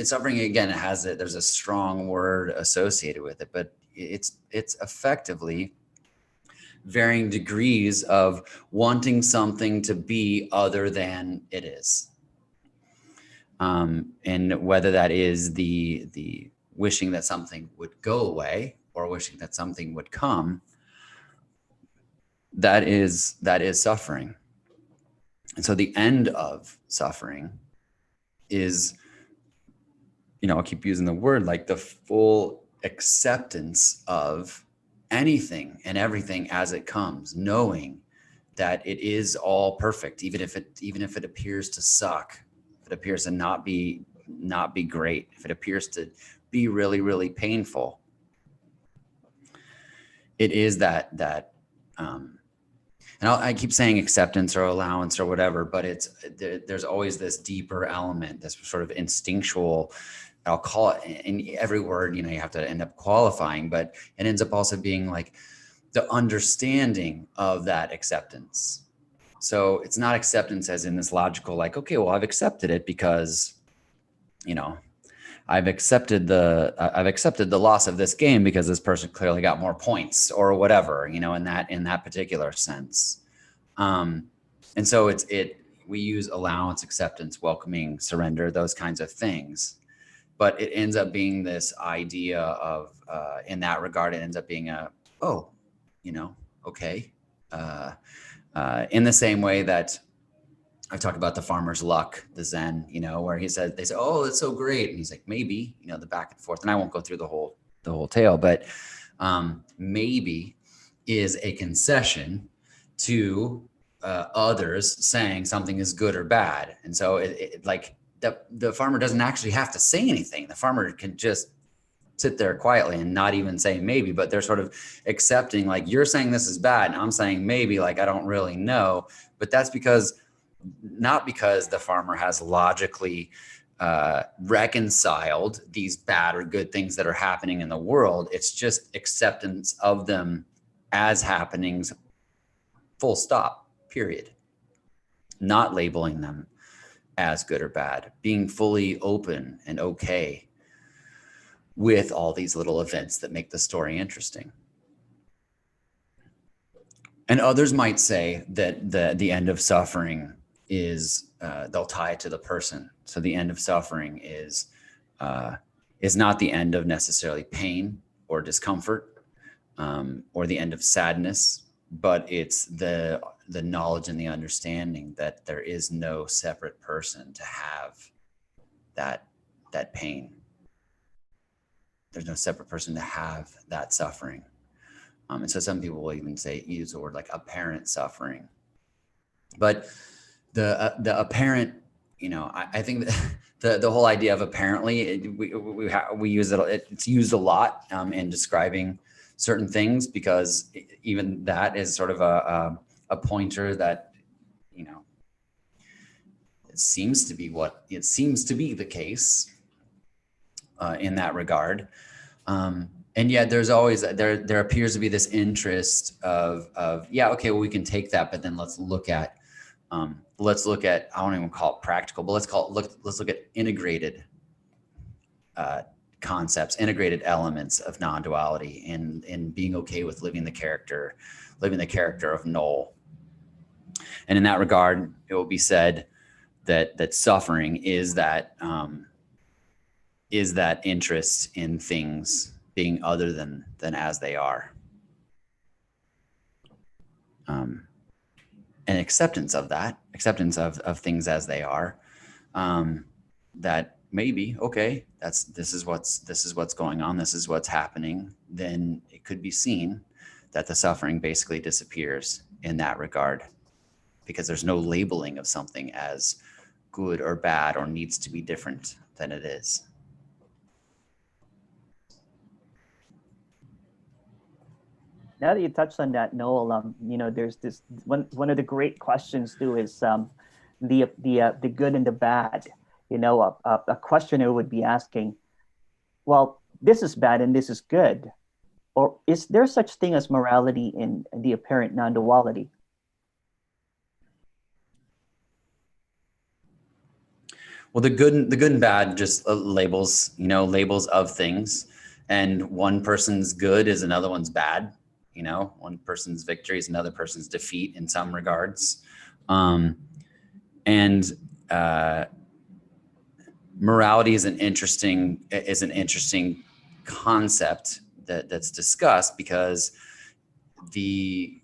suffering, again, there's a strong word associated with it, but it's effectively varying degrees of wanting something to be other than it is. And whether that is the wishing that something would go away or wishing that something would come, that is suffering. And so the end of suffering is, I'll keep using the word, like the full acceptance of anything and everything as it comes, knowing that it is all perfect, even if it appears to suck, if it appears to not be great, if it appears to be really, really painful. It is that and I keep saying acceptance or allowance or whatever, but there's always this deeper element, this sort of instinctual, I'll call it, in every word, you have to end up qualifying, but it ends up also being like the understanding of that acceptance. So it's not acceptance as in this logical, like, okay, well, I've accepted it because, I've accepted the loss of this game because this person clearly got more points or whatever, in that particular sense. And so we use allowance, acceptance, welcoming, surrender, those kinds of things. But it ends up being this idea of, in that regard, it ends up being okay. In the same way that I've talked about the farmer's luck, the Zen, where they say, oh, it's so great. And he's like, maybe, the back and forth. And I won't go through the whole tale, but maybe is a concession to others saying something is good or bad. And so the farmer doesn't actually have to say anything. The farmer can just sit there quietly and not even say maybe, but they're sort of accepting, like, you're saying this is bad and I'm saying maybe, like, I don't really know. But that's not because the farmer has logically reconciled these bad or good things that are happening in the world. It's just acceptance of them as happenings, full stop, period. Not labeling them as good or bad, being fully open and okay with all these little events that make the story interesting. And others might say that the end of suffering is, they'll tie it to the person. So the end of suffering is not the end of necessarily pain or discomfort, or the end of sadness, but it's the knowledge and the understanding that there is no separate person to have that pain. There's no separate person to have that suffering. And so some people will even use the word like apparent suffering. But the apparent, I think that the whole idea of apparently, we use it. It's used a lot in describing certain things, because even that is sort of a pointer that, it seems to be the case in that regard. And yet there's always, there appears to be this interest of yeah, okay, well, we can take that, but then let's look at, I don't even call it practical, but let's look at integrated concepts, integrated elements of non-duality, and being okay with living the character of Noel. And in that regard, it will be said that suffering is that interest in things being other than as they are, and acceptance of things as they are. That maybe, okay, this is what's going on, this is what's happening. Then it could be seen that the suffering basically disappears in that regard, because there's no labeling of something as good or bad or needs to be different than it is. Now that you touched on that, Noel, there's this one of the great questions too is the good and the bad. A questioner would be asking, well, this is bad and this is good, or is there such thing as morality in the apparent non-duality? Well, the good and bad just labels of things, and one person's good is another one's bad. One person's victory is another person's defeat in some regards. And morality is an interesting concept that's discussed, because it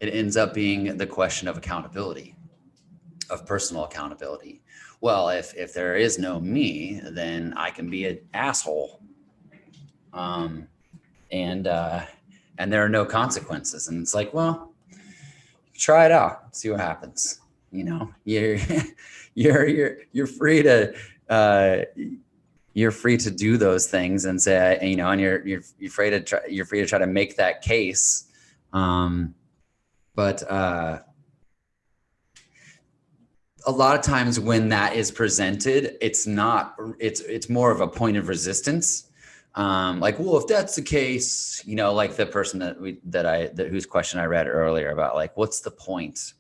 ends up being the question of accountability, of personal accountability. Well, if there is no me, then I can be an asshole. And there are no consequences. And it's like, well, try it out, see what happens. You're free to do those things and say, and you're free to try to make that case. But a lot of times when that is presented, it's more of a point of resistance. Like, well, if that's the case, like the person whose question I read earlier about, like, what's the point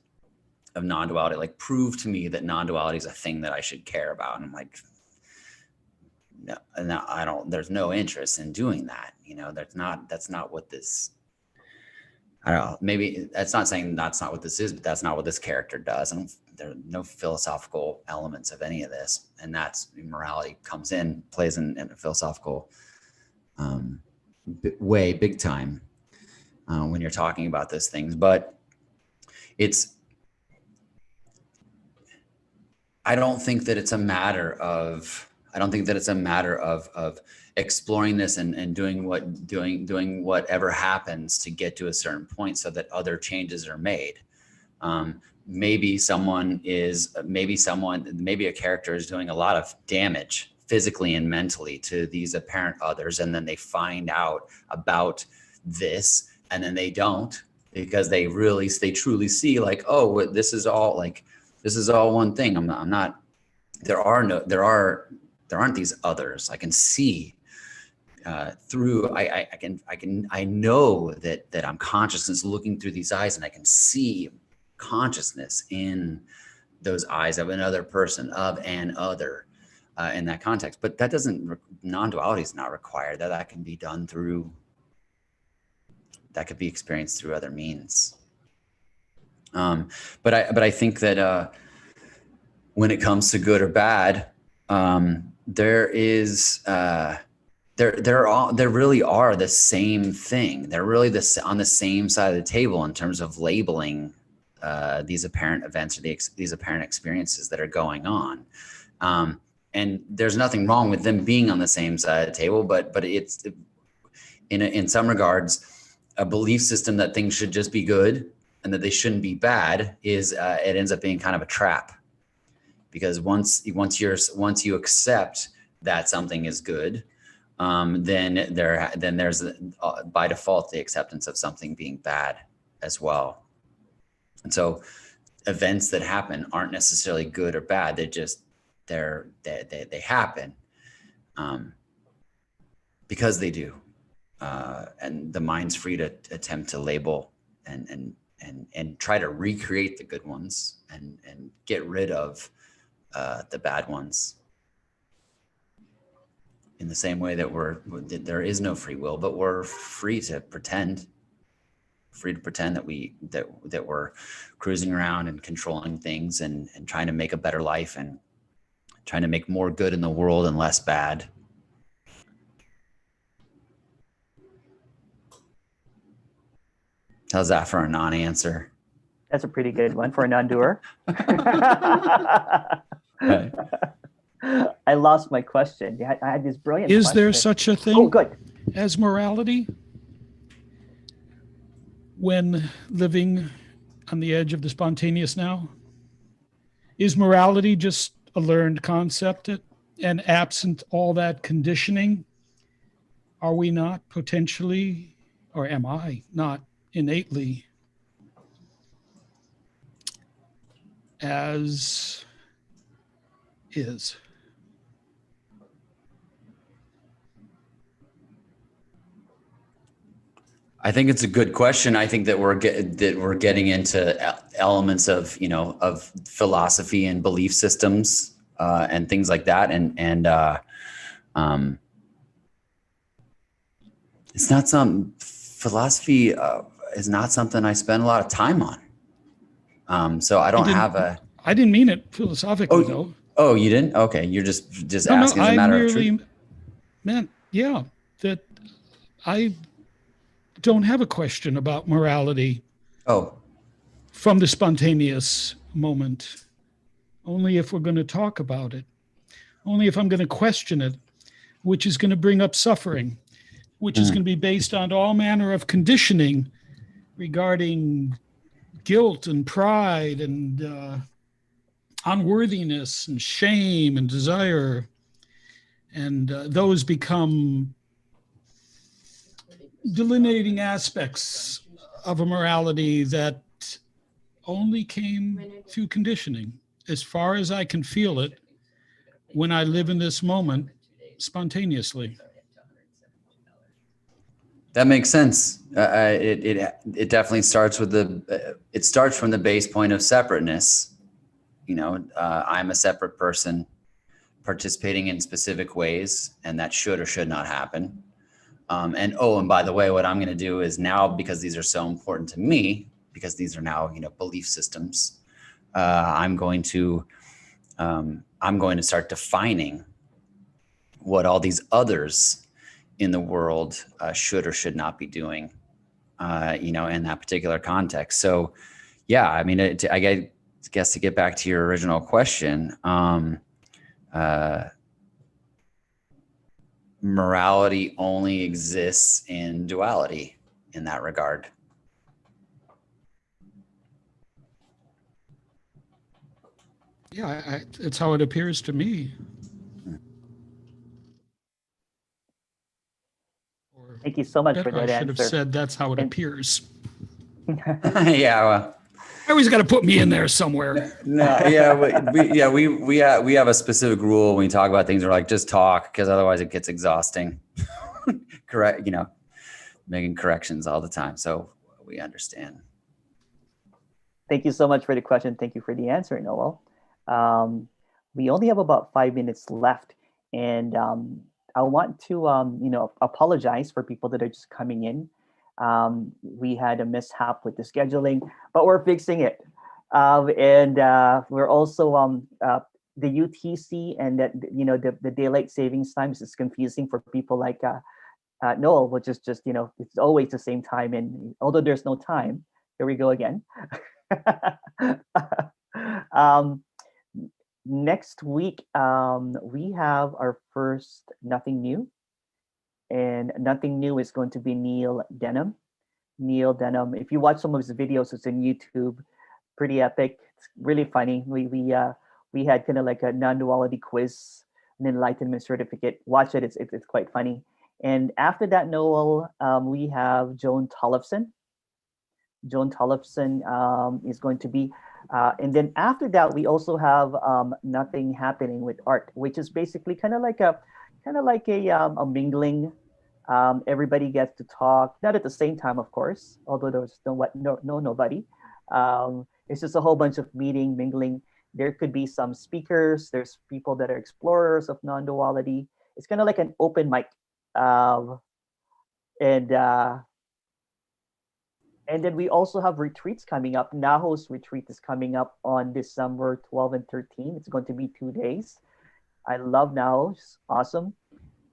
of non-duality? Like, prove to me that non-duality is a thing that I should care about. And I'm like, no, I don't, there's no interest in doing that. That's not what this, I don't know, maybe that's not saying that's not what this is, but that's not what this character does. And there are no philosophical elements of any of this. And that's morality plays in a philosophical way, big time, when you're talking about those things. But I don't think that it's a matter of exploring this and doing whatever happens to get to a certain point so that other changes are made. Maybe a character is doing a lot of damage physically and mentally to these apparent others, and then they find out about this, and then they don't, because they truly see, like, oh, this is all one thing. I'm not, there aren't these others. I can see through, I know that I'm consciousness looking through these eyes, and I can see consciousness in those eyes of another person, of an other, in that context. But that non-duality is not required. That can be done that could be experienced through other means. But I think that when it comes to good or bad, there really are the same thing. They're really on the same side of the table in terms of labeling these apparent events or these apparent experiences that are going on. And there's nothing wrong with them being on the same side of the table, but it's in some regards, a belief system that things should just be good and that they shouldn't be bad it ends up being kind of a trap. Because once you accept that something is good, then there's by default the acceptance of something being bad as well. And so events that happen aren't necessarily good or bad. They happen because they do, and the mind's free to attempt to label and try to recreate the good ones and get rid of the bad ones. In the same way that there is no free will, but we're free to pretend. free to pretend that that we're cruising around and controlling things and trying to make a better life and trying to make more good in the world and less bad. How's that for a non-answer? That's a pretty good one for a non-doer. Right. I lost my question. I had this brilliant Is question. there such a thing Oh, good. as morality when living on the edge of the spontaneous now? Is morality just a learned concept, and absent all that conditioning, are we not potentially, or am I not innately as is? I think it's a good question. I think that we're getting into elements of, you know, of philosophy and belief systems and things like that. And it's not philosophy is not something I spend a lot of time on. So I don't have a. I didn't mean it philosophically, though. Oh, you didn't? Okay, you're just No, asking as a matter of truth. I merely meant, yeah, that I don't have a question about morality. Oh, from the spontaneous moment. Only if we're going to talk about it. Only if I'm going to question it, which is going to bring up suffering, which is going to be based on all manner of conditioning regarding guilt and pride and unworthiness and shame and desire. And those become delineating aspects of a morality that only came through conditioning. As far as I can feel it, when I live in this moment spontaneously. that makes sense. It definitely starts with it starts from the base point of separateness. You know, I'm a separate person participating in specific ways, and that should or should not happen. And by the way, what I'm going to do is now, because these are so important to me, because these are now, you know, belief systems, I'm going to start defining what all these others in the world should or should not be doing, you know, in that particular context. So, yeah, I mean, I guess to get back to your original question, morality only exists in duality in that regard. Yeah, it's how it appears to me. Thank you so much for that I should have answer. said that's how it appears. Yeah, well, I always got to put me in there somewhere. no, yeah, we have a specific rule when we talk about things. We're like, just talk, because otherwise it gets exhausting. Correct, you know, making corrections all the time. So we understand. Thank you so much for the question. Thank you for the answer, Noel. We only have about 5 minutes left, and I want to, you know, apologize for people that are just coming in. We had a mishap with the scheduling, but we're fixing it. And we're also the UTC and that, you know, the daylight savings times is confusing for people like Noel, which is just, you know, it's always the same time. And although there's no time, here we go again. Next week, we have our first Nothing New. And Nothing New is going to be Neil Denham. Neil Denham, if you watch some of his videos, it's on YouTube, pretty epic. It's really funny. We had kind of like a non-duality quiz, an enlightenment certificate. Watch it, it's quite funny. And after that, Noel, we have Joan Tollefson. Joan Tollefson is going to be, and then after that, we also have Nothing Happening with Art, which is basically kind of like a mingling. Everybody gets to talk, not at the same time, of course, although there's nobody. It's just a whole bunch of meeting, mingling. There could be some speakers. There's people that are explorers of non-duality. It's kind of like an open mic. And And then we also have retreats coming up. Naho's retreat is coming up on December 12 and 13. It's going to be 2 days. I love Naho. It's awesome.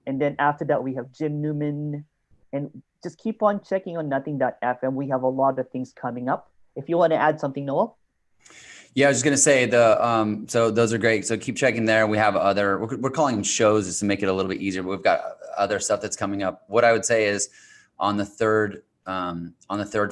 And then after that, we have Jim Newman. And just keep on checking on nothing.fm. We have a lot of things coming up. If you want to add something, Noel. Yeah, I was just gonna say so those are great. So keep checking there. We have we're calling them shows just to make it a little bit easier, but we've got other stuff that's coming up. What I would say is on the third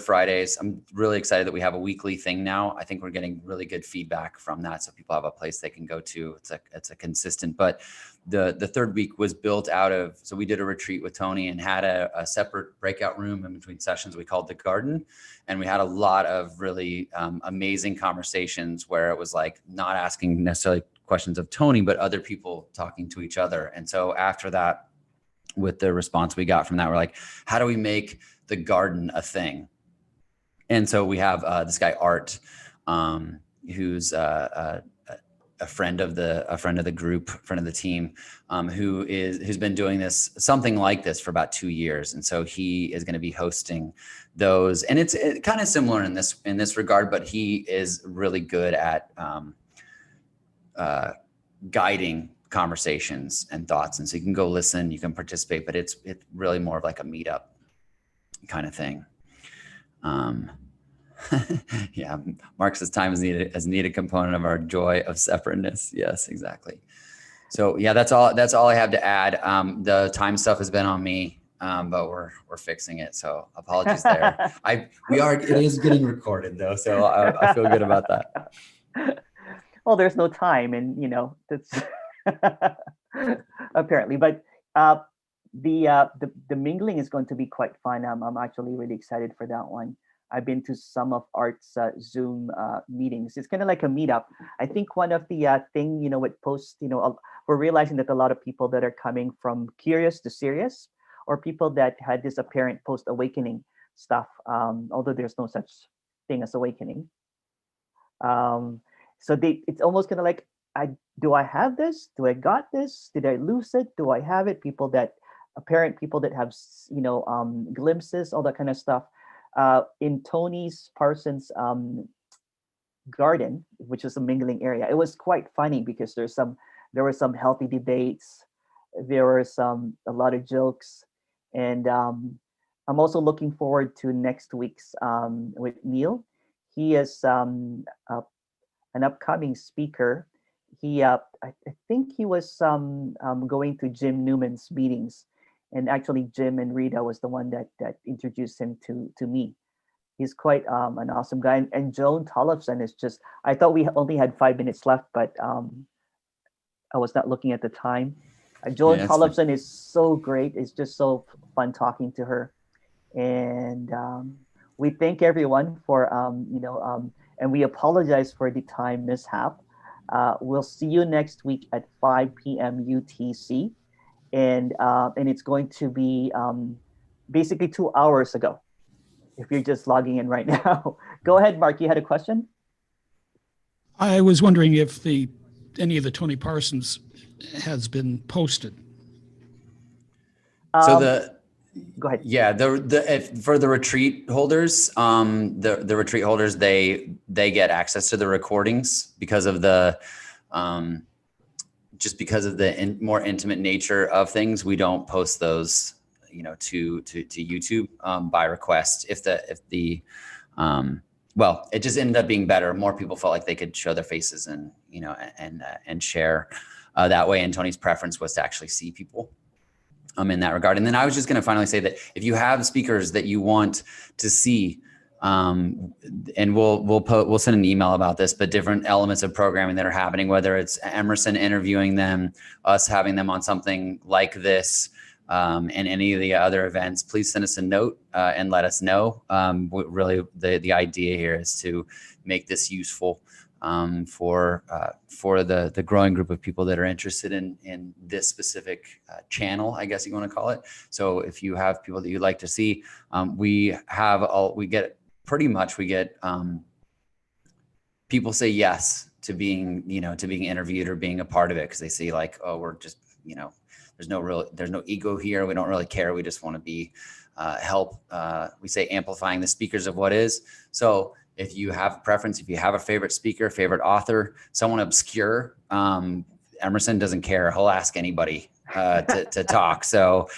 Fridays, I'm really excited that we have a weekly thing now. I think we're getting really good feedback from that. So people have a place they can go to. It's a consistent, but the third week was built out of, so we did a retreat with Tony and had a separate breakout room in between sessions we called the garden. And we had a lot of really amazing conversations where it was like not asking necessarily questions of Tony, but other people talking to each other. And so after that, with the response we got from that, we're like, how do we make the garden a thing? And so we have this guy Art, who's a friend of the group, friend of the team, who's been doing something like this for about 2 years. And so he is going to be hosting those, and it's kind of similar in this regard, but he is really good at guiding conversations and thoughts. And so you can go listen, you can participate, but it's really more of like a meetup kind of thing. Yeah, Mark says time is needed as a needed component of our joy of separateness. Yes, exactly. So yeah, that's all I have to add. The time stuff has been on me, but we're fixing it. So apologies there. It is getting recorded though, so I feel good about that. Well, there's no time, and that's apparently, but the mingling is going to be quite fun. I'm actually really excited for that one. I've been to some of Art's Zoom meetings. It's kind of like a meetup. I think one of the thing, with posts, we're realizing that a lot of people that are coming from curious to serious, or people that had this apparent post-awakening stuff, although there's no such thing as awakening. So it's almost kind of like, do I have this? Do I got this? Did I lose it? Do I have it? People that have, glimpses, all that kind of stuff. In Tony's Parsons garden, which is a mingling area, it was quite funny because there were some healthy debates, there were a lot of jokes, and I'm also looking forward to next week's with Neil. He is an upcoming speaker. I think he was going to Jim Newman's meetings. And actually, Jim and Rita was the one that introduced him to me. He's quite an awesome guy. And Joan Tollefson is just, I thought we only had 5 minutes left, but I was not looking at the time. Joan Tollefson is so great. It's just so fun talking to her. And we thank everyone for, and we apologize for the time mishap. We'll see you next week at 5 p.m. UTC. And it's going to be basically 2 hours ago, if you're just logging in right now. Go ahead, Mark. You had a question? I was wondering if any of the Tony Parsons has been posted. So go ahead. Yeah, for the retreat holders, the retreat holders, they get access to the recordings because of the more intimate nature of things. We don't post those, to YouTube by request. Well, it just ended up being better. More people felt like they could show their faces and share that way. And Tony's preference was to actually see people in that regard. And then I was just going to finally say that if you have speakers that you want to see, and we'll send an email about this, but different elements of programming that are happening, whether it's Emerson interviewing them, us having them on something like this, and any of the other events, please send us a note and let us know. Really, the idea here is to make this useful for the growing group of people that are interested in this specific channel, I guess you want to call it. So if you have people that you'd like to see, we get people say yes to being interviewed or being a part of it, because they see like, oh, we're just, there's no ego here. We don't really care. We just want to be help, we say, amplifying the speakers of what is. So if you have a preference, if you have a favorite speaker, favorite author, someone obscure, Emerson doesn't care. He'll ask anybody to talk. So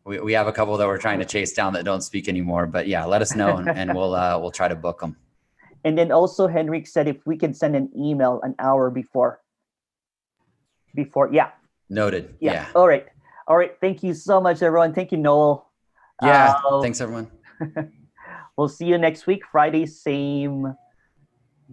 we have a couple that we're trying to chase down that don't speak anymore. But yeah, let us know and we'll try to book them. And then also Henrik said if we can send an email an hour before. Yeah. Noted. Yeah. All right. Thank you so much, everyone. Thank you, Yeah. Thanks, everyone. We'll see you next week, Friday, same